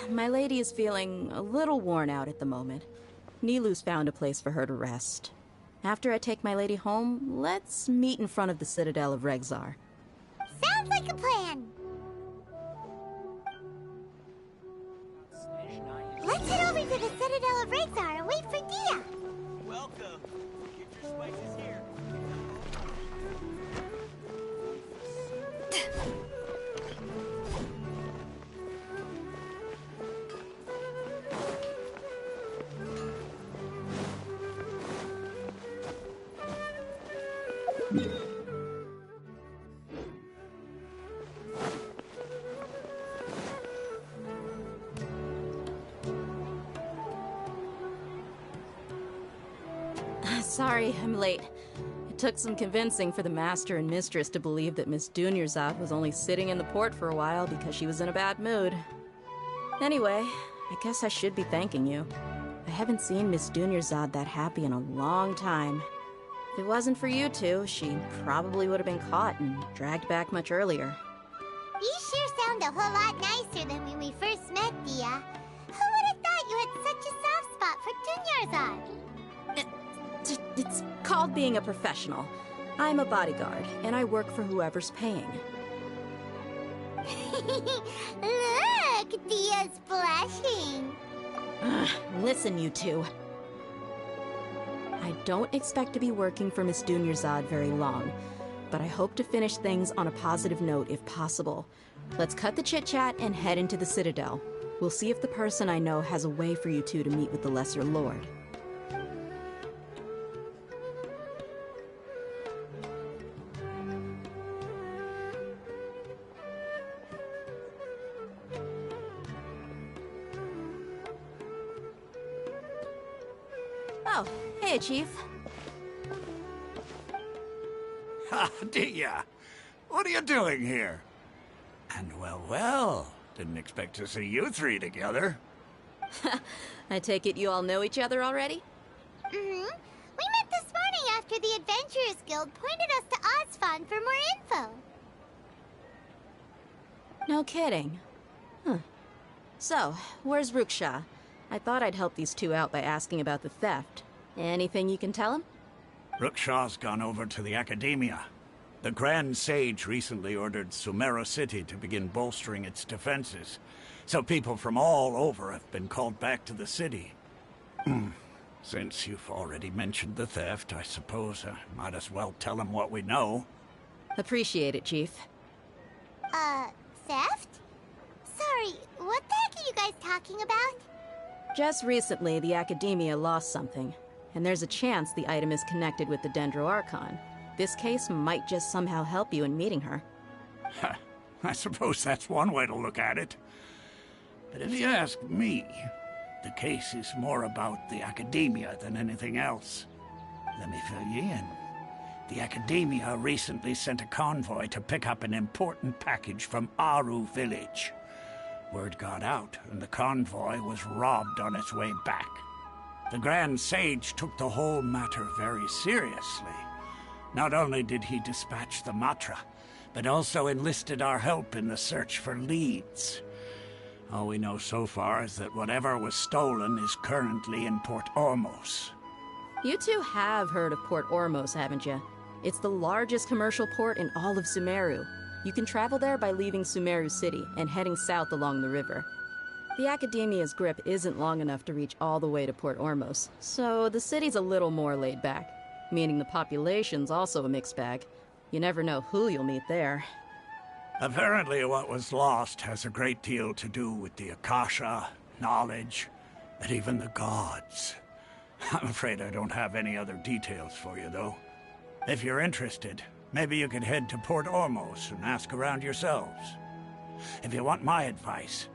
My lady is feeling a little worn out at the moment. Nilu's found a place for her to rest. After I take my lady home, let's meet in front of the Citadel of Regzar. Sounds like a plan! Let's head over to the Citadel of Regzar and wait for Dia! Welcome! Get your spices here. Sorry, I'm late. It took some convincing for the master and mistress to believe that Miss Dunyarzad was only sitting in the port for a while because she was in a bad mood. Anyway, I guess I should be thanking you. I haven't seen Miss Dunyarzad that happy in a long time. If it wasn't for you two, she probably would have been caught and dragged back much earlier. You sure sound a whole lot nicer than when we first met, Dia. Who would have thought you had such a soft spot for Dunyarzad? It's called being a professional. I'm a bodyguard, and I work for whoever's paying. Look, Dia's blushing. Listen, you two. I don't expect to be working for Miss Dunyarzad very long, but I hope to finish things on a positive note if possible. Let's cut the chit-chat and head into the Citadel. We'll see if the person I know has a way for you two to meet with the Lesser Lord. Oh, hey, Chief. Ha, Dia. What are you doing here? And well, didn't expect to see you three together. I take it you all know each other already? Mm-hmm. We met this morning after the Adventurers Guild pointed us to Ozfond for more info. No kidding. Huh. So, where's Ruksha? I thought I'd help these two out by asking about the theft. Anything you can tell him? Ruksha's gone over to the Academia. The Grand Sage recently ordered Sumeru City to begin bolstering its defenses, so people from all over have been called back to the city. Since you've already mentioned the theft, I suppose I might as well tell him what we know. Appreciate it, Chief. Theft? Sorry, what the heck are you guys talking about? Just recently, the Academia lost something, and there's a chance the item is connected with the Dendro Archon. This case might just somehow help you in meeting her. I suppose that's one way to look at it. But if you ask me, the case is more about the Academia than anything else. Let me fill you in. The Academia recently sent a convoy to pick up an important package from Aru village. Word got out, and the convoy was robbed on its way back. The Grand Sage took the whole matter very seriously. Not only did he dispatch the Matra, but also enlisted our help in the search for leads. All we know so far is that whatever was stolen is currently in Port Ormos. You two have heard of Port Ormos, haven't you? It's the largest commercial port in all of Sumeru. You can travel there by leaving Sumeru City and heading south along the river. The Academia's grip isn't long enough to reach all the way to Port Ormos, so the city's a little more laid back, meaning the population's also a mixed bag. You never know who you'll meet there. Apparently what was lost has a great deal to do with the Akasha, knowledge, and even the gods. I'm afraid I don't have any other details for you, though. If you're interested, maybe you could head to Port Ormos and ask around yourselves. If you want my advice...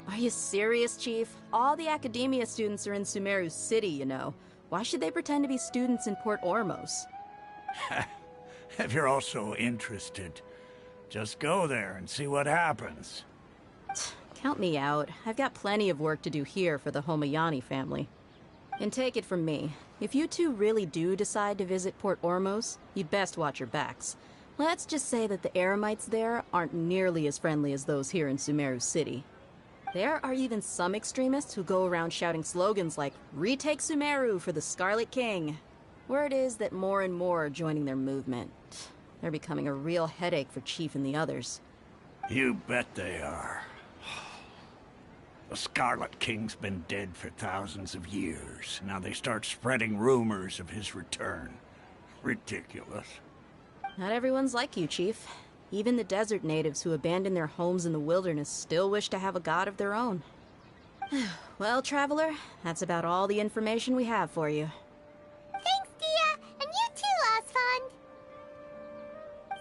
Are you serious, Chief? All the Academia students are in Sumeru City, you know. Why should they pretend to be students in Port Ormos? If you're also interested, just go there and see what happens. Count me out. I've got plenty of work to do here for the Homayani family. And take it from me, if you two really do decide to visit Port Ormos, you'd best watch your backs. Let's just say that the Eremites there aren't nearly as friendly as those here in Sumeru City. There are even some extremists who go around shouting slogans like, "Retake Sumeru for the Scarlet King." Word is that more and more are joining their movement. They're becoming a real headache for Chief and the others. You bet they are. The Scarlet King's been dead for thousands of years. Now they start spreading rumors of his return. Ridiculous. Not everyone's like you, Chief. Even the desert natives who abandoned their homes in the wilderness still wish to have a god of their own. Well, Traveler, that's about all the information we have for you. Thanks, Dia! And you too, Ozfond!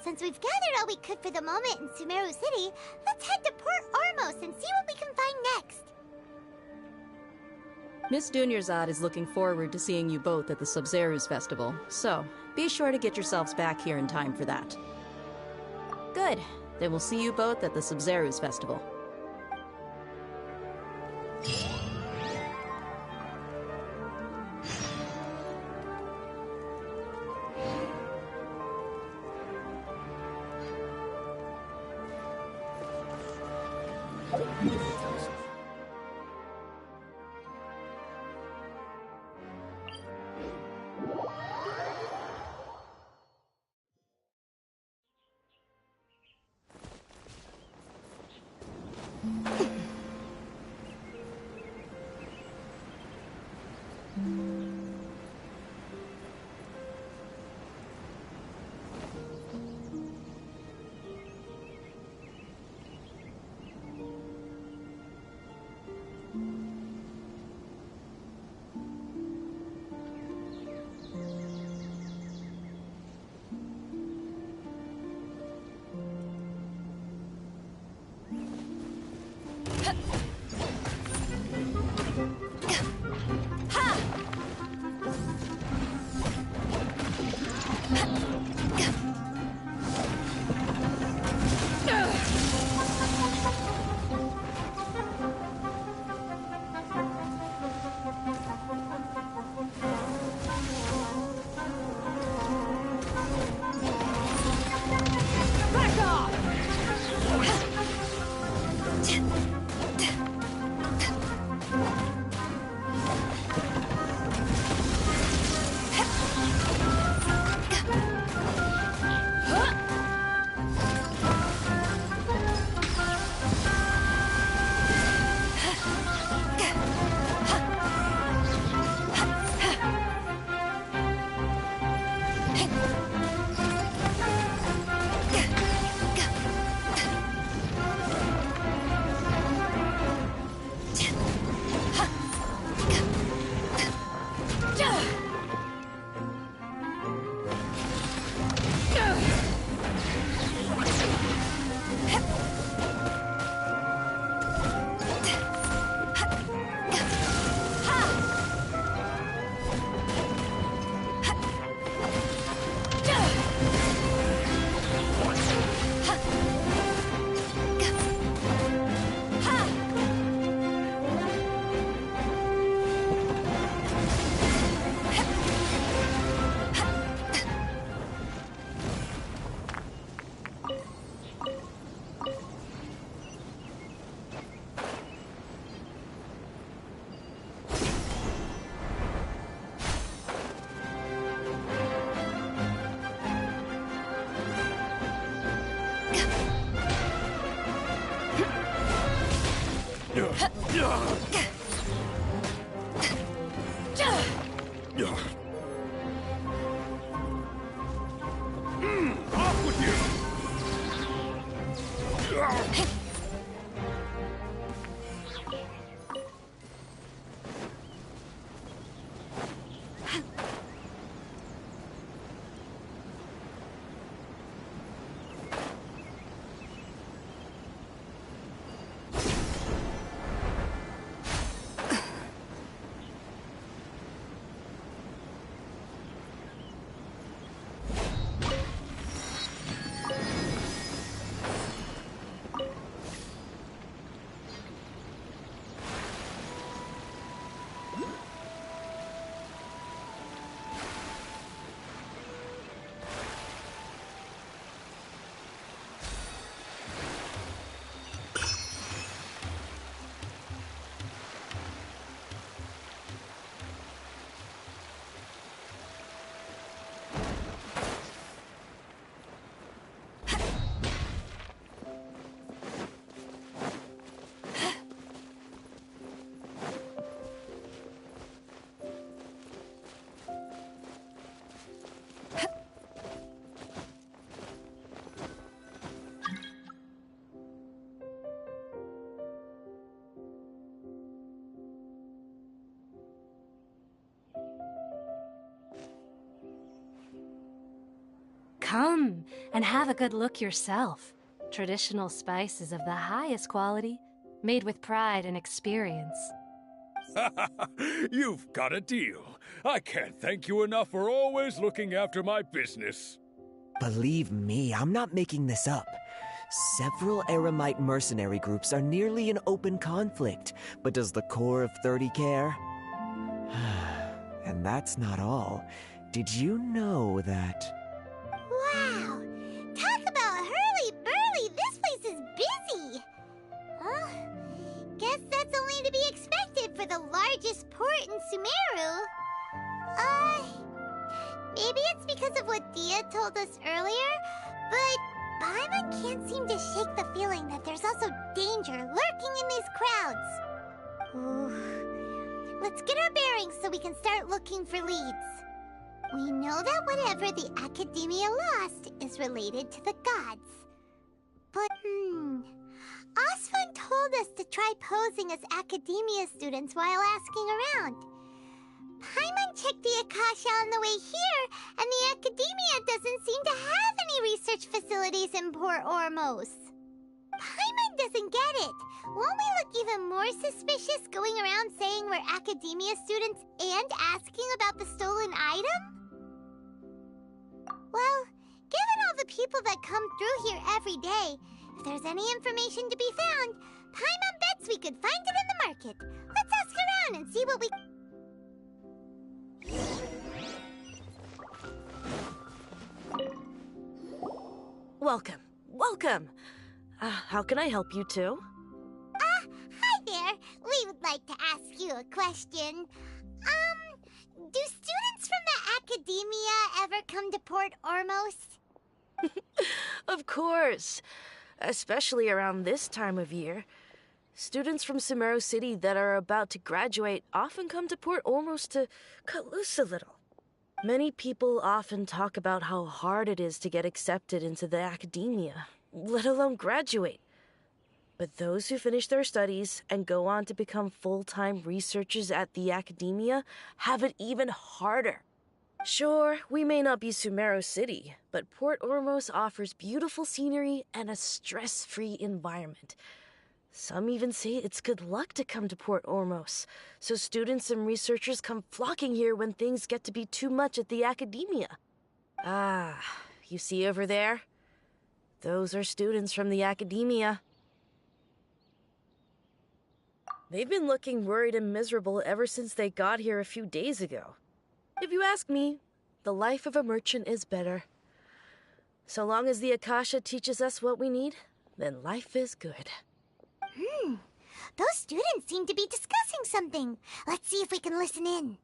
Since we've gathered all we could for the moment in Sumeru City, let's head to Port Ormos and see what we can find next. Miss Dunyarzad is looking forward to seeing you both at the Sub-Zerus Festival, so be sure to get yourselves back here in time for that. Good. Then we'll see you both at the Sub-Zerus Festival. Come and have a good look yourself. Traditional spices of the highest quality, made with pride and experience. You've got a deal. I can't thank you enough for always looking after my business. Believe me, I'm not making this up. Several Eremite mercenary groups are nearly in open conflict, but does the core of 30 care? And that's not all. Did you know that... Wow! Talk about hurly-burly! This place is busy! Guess that's only to be expected for the largest port in Sumeru. Maybe it's because of what Dia told us earlier, but Paimon can't seem to shake the feeling that there's also danger lurking in these crowds. Ooh. Let's get our bearings so we can start looking for leads. We know that whatever the Academia lost is related to the gods. But, Osfun told us to try posing as Academia students while asking around. Paimon checked the Akasha on the way here, and the Academia doesn't seem to have any research facilities in Port Ormos. Paimon doesn't get it. Won't we look even more suspicious going around saying we're Academia students and asking about the stolen item? Well, given all the people that come through here every day, if there's any information to be found, Paimon bets we could find it in the market. Let's ask around and see what we... Welcome. Welcome. How can I help you two? Hi there. We would like to ask you a question. Do students from the Academia ever come to Port Ormos? Of course. Especially around this time of year. Students from Sumeru City that are about to graduate often come to Port Ormos to cut loose a little. Many people often talk about how hard it is to get accepted into the Academia, let alone graduate. But those who finish their studies and go on to become full-time researchers at the Academia have it even harder. Sure, we may not be Sumeru City, but Port Ormos offers beautiful scenery and a stress-free environment. Some even say it's good luck to come to Port Ormos, so students and researchers come flocking here when things get to be too much at the Academia. Ah, you see over there? Those are students from the Academia. They've been looking worried and miserable ever since they got here a few days ago. If you ask me, the life of a merchant is better. So long as the Akasha teaches us what we need, then life is good. Those students seem to be discussing something. Let's see if we can listen in.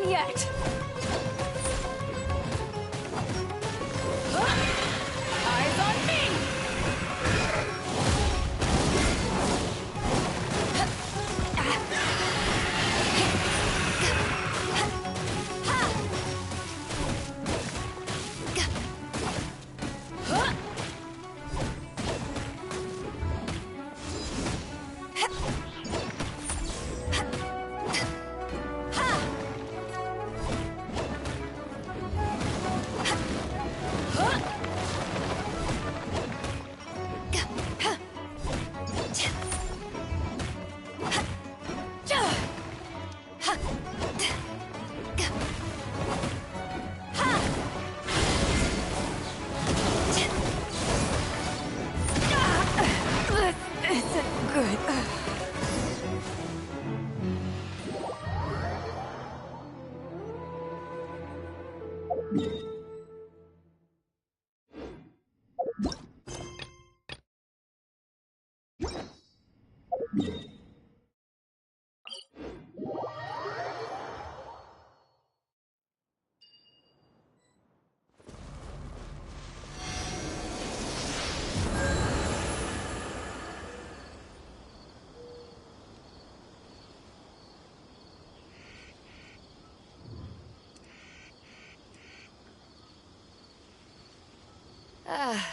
yet! Eyes on me! This isn't good. Ah,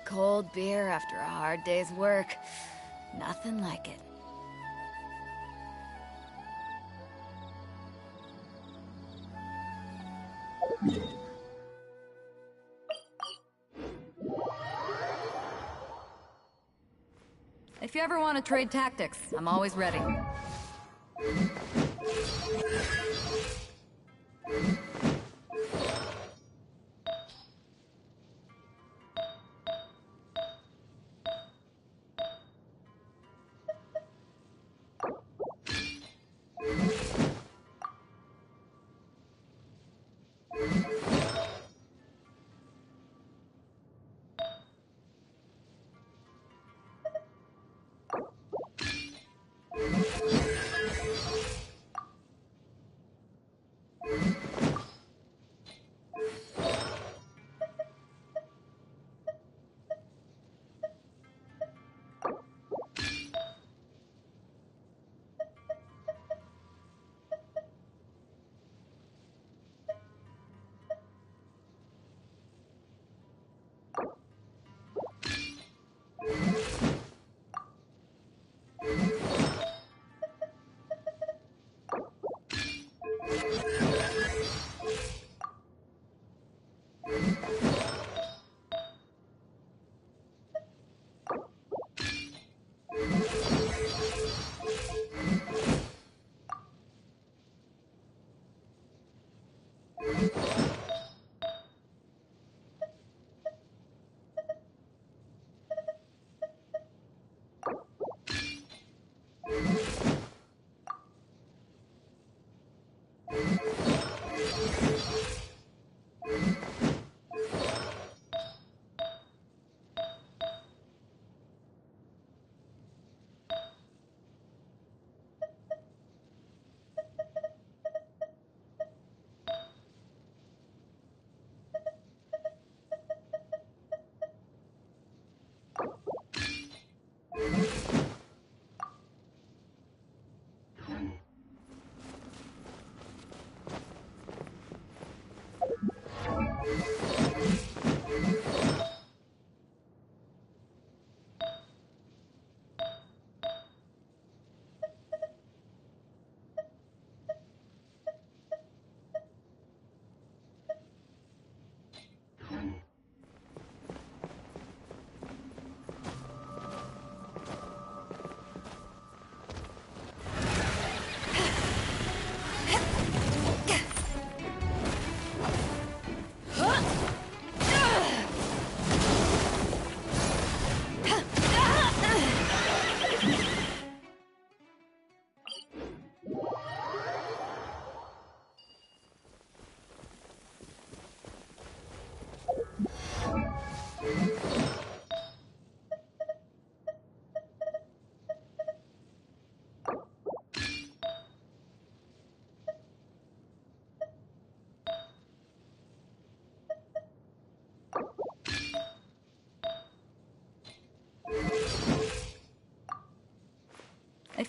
cold beer after a hard day's work. Nothing like it. If you ever want to trade tactics, I'm always ready.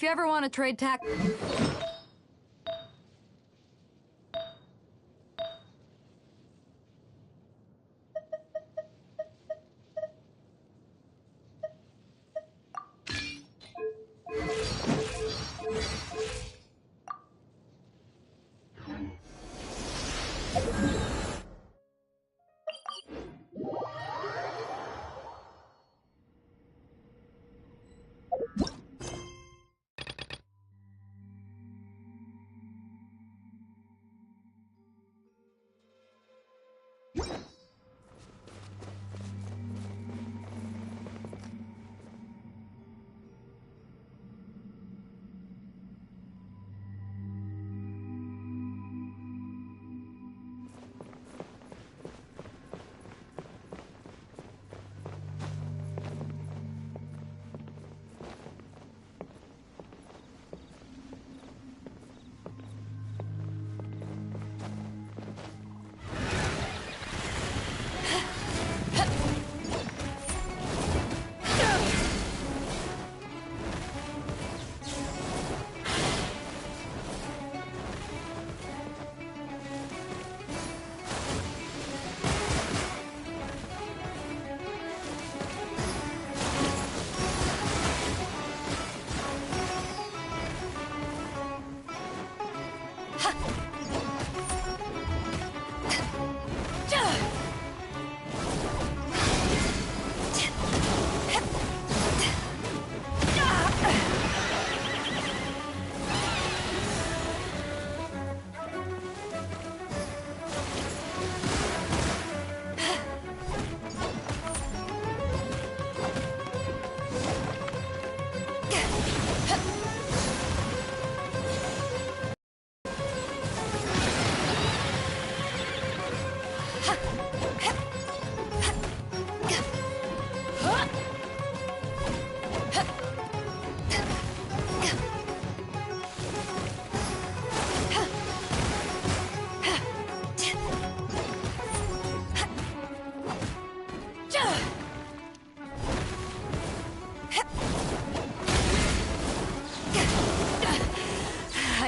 If you ever want to trade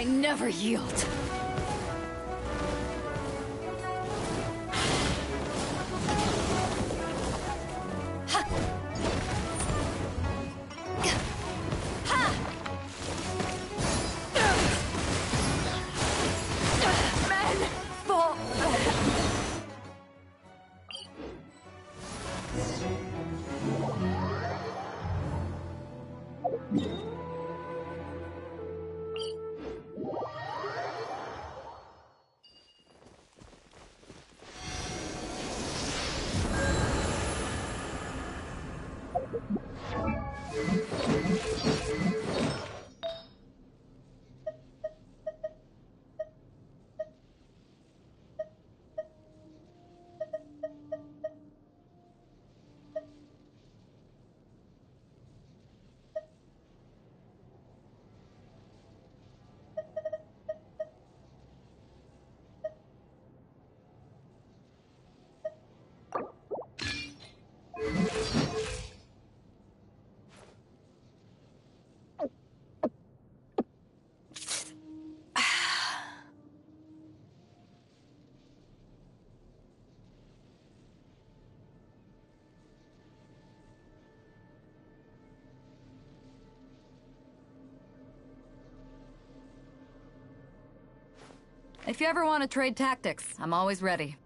I never yield. If you ever want to trade tactics, I'm always ready.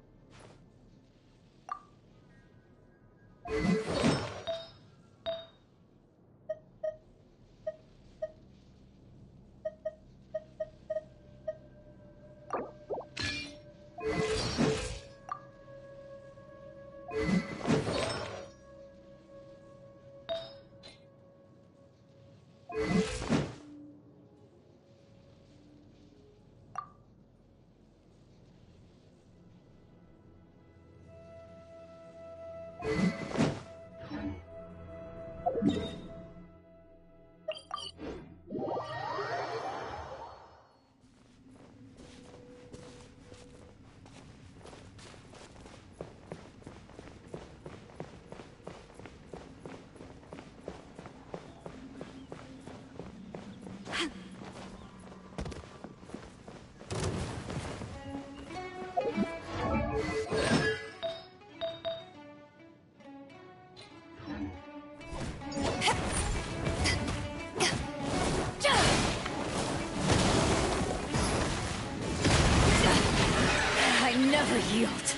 yield.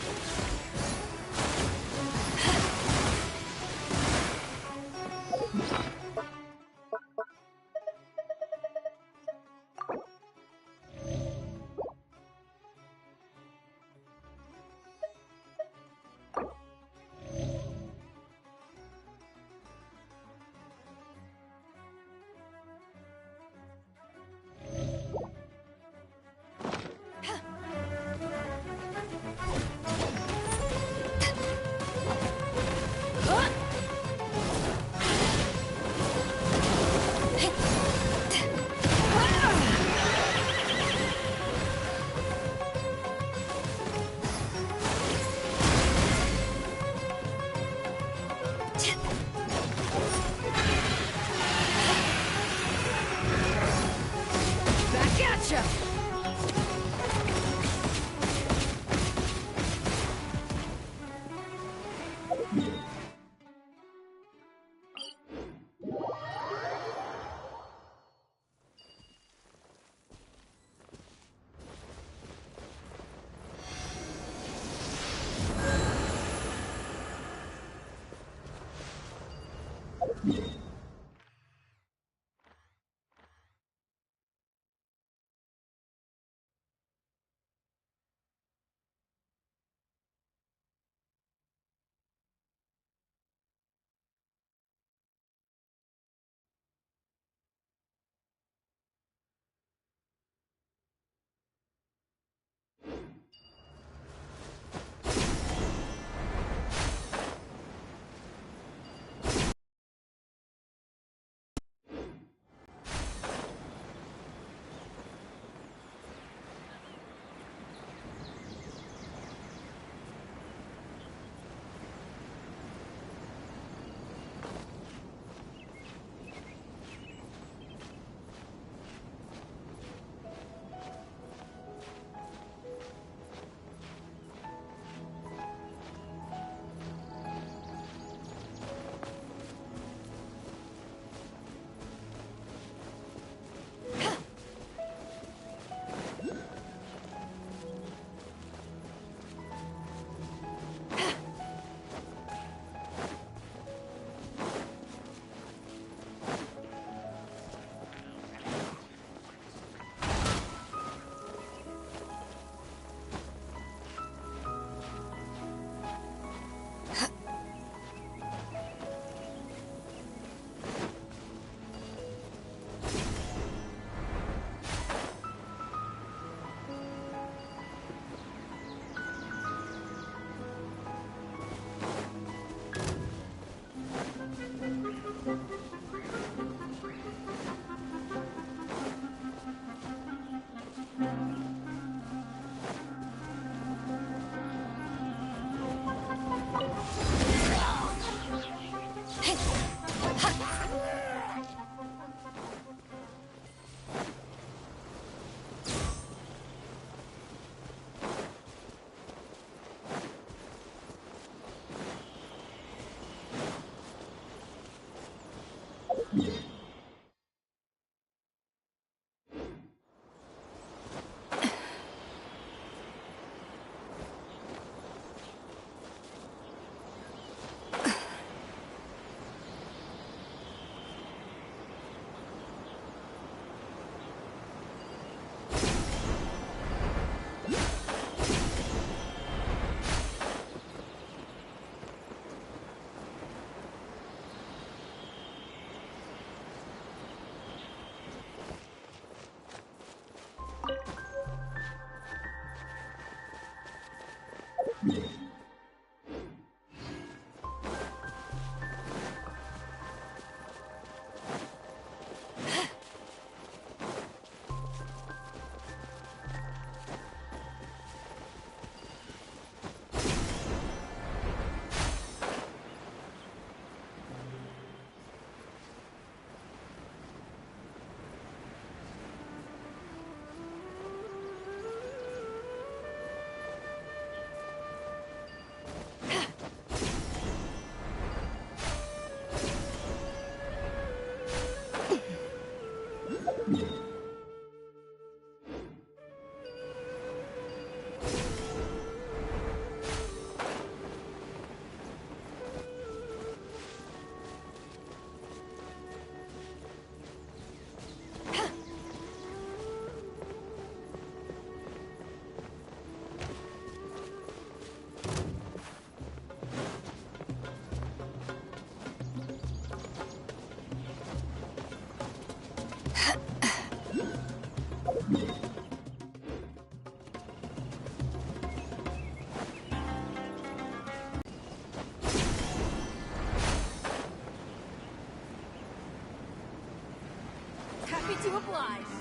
to oblige.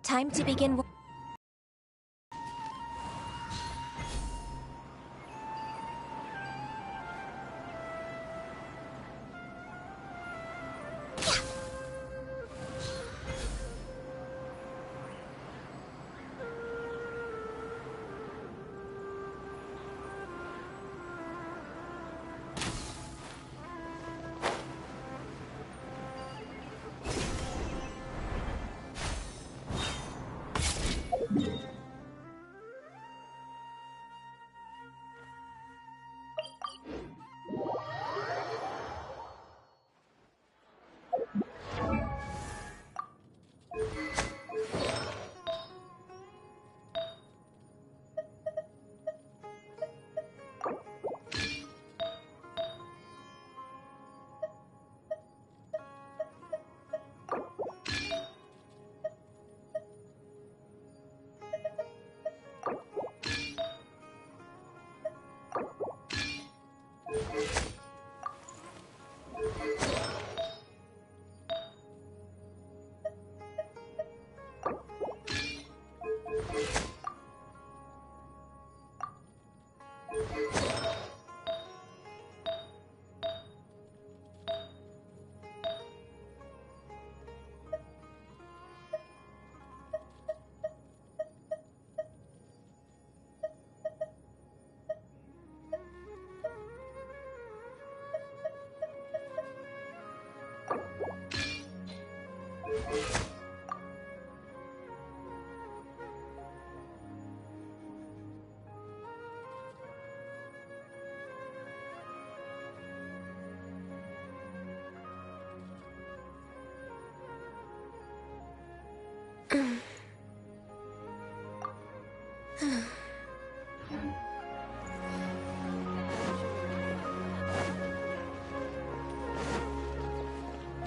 Time to begin.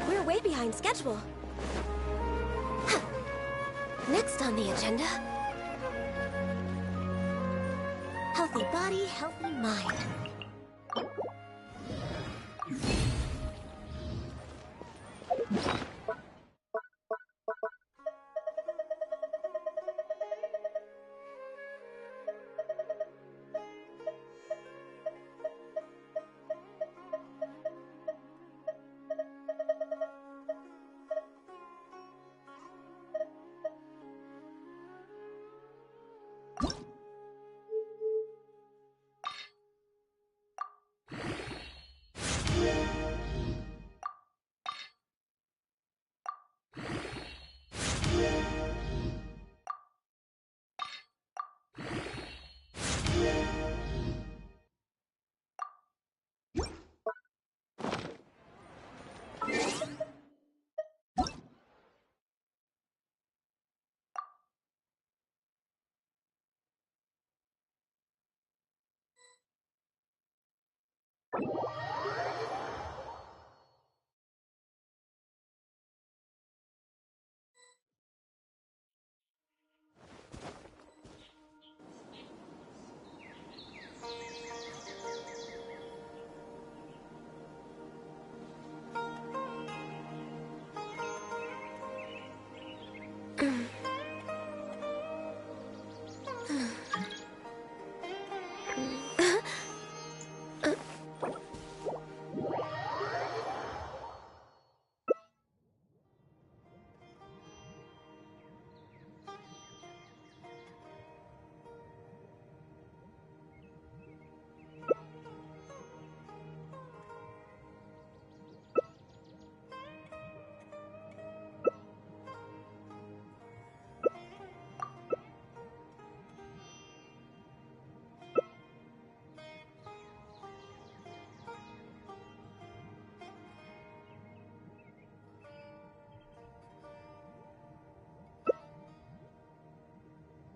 We're way behind schedule. Next on the agenda, healthy body, healthy mind.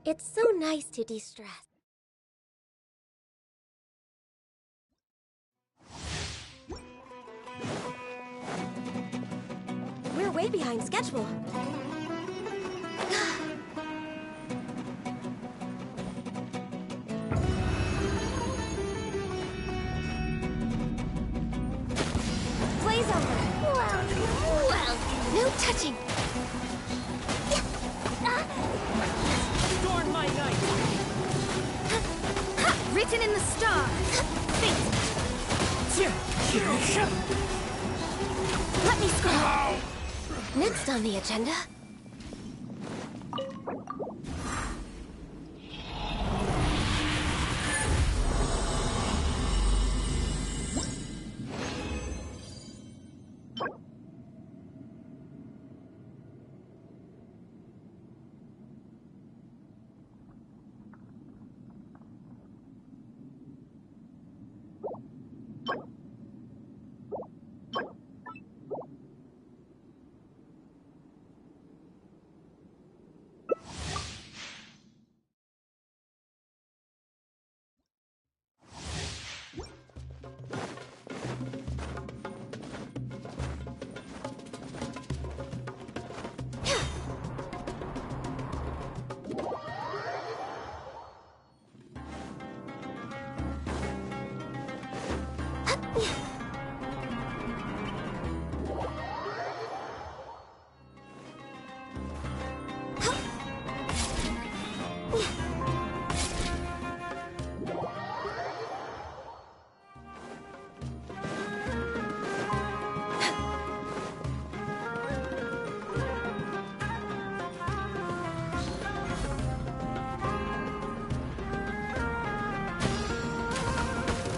It's so nice to de-stress. We're way behind schedule. Blaze over. Well, no touching. Storm my night! Written in the stars. Fate. Let me scroll. Next on the agenda.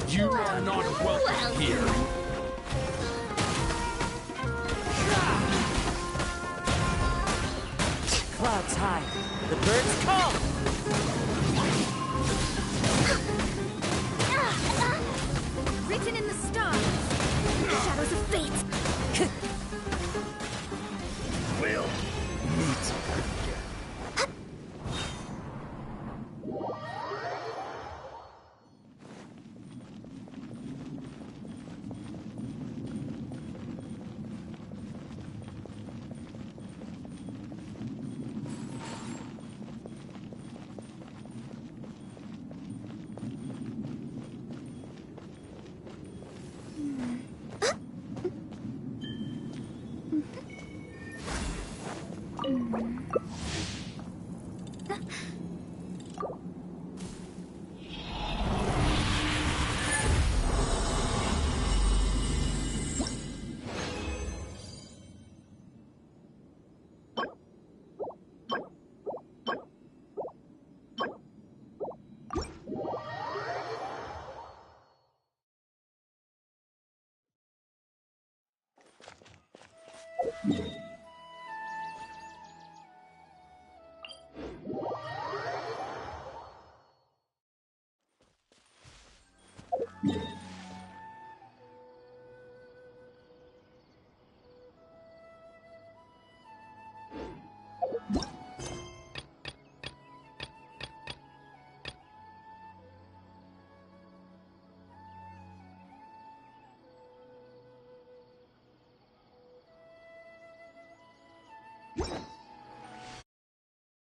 You are not welcome here. Clouds high. The birds call! Written in the stars. The shadows of fate. We'll meet again.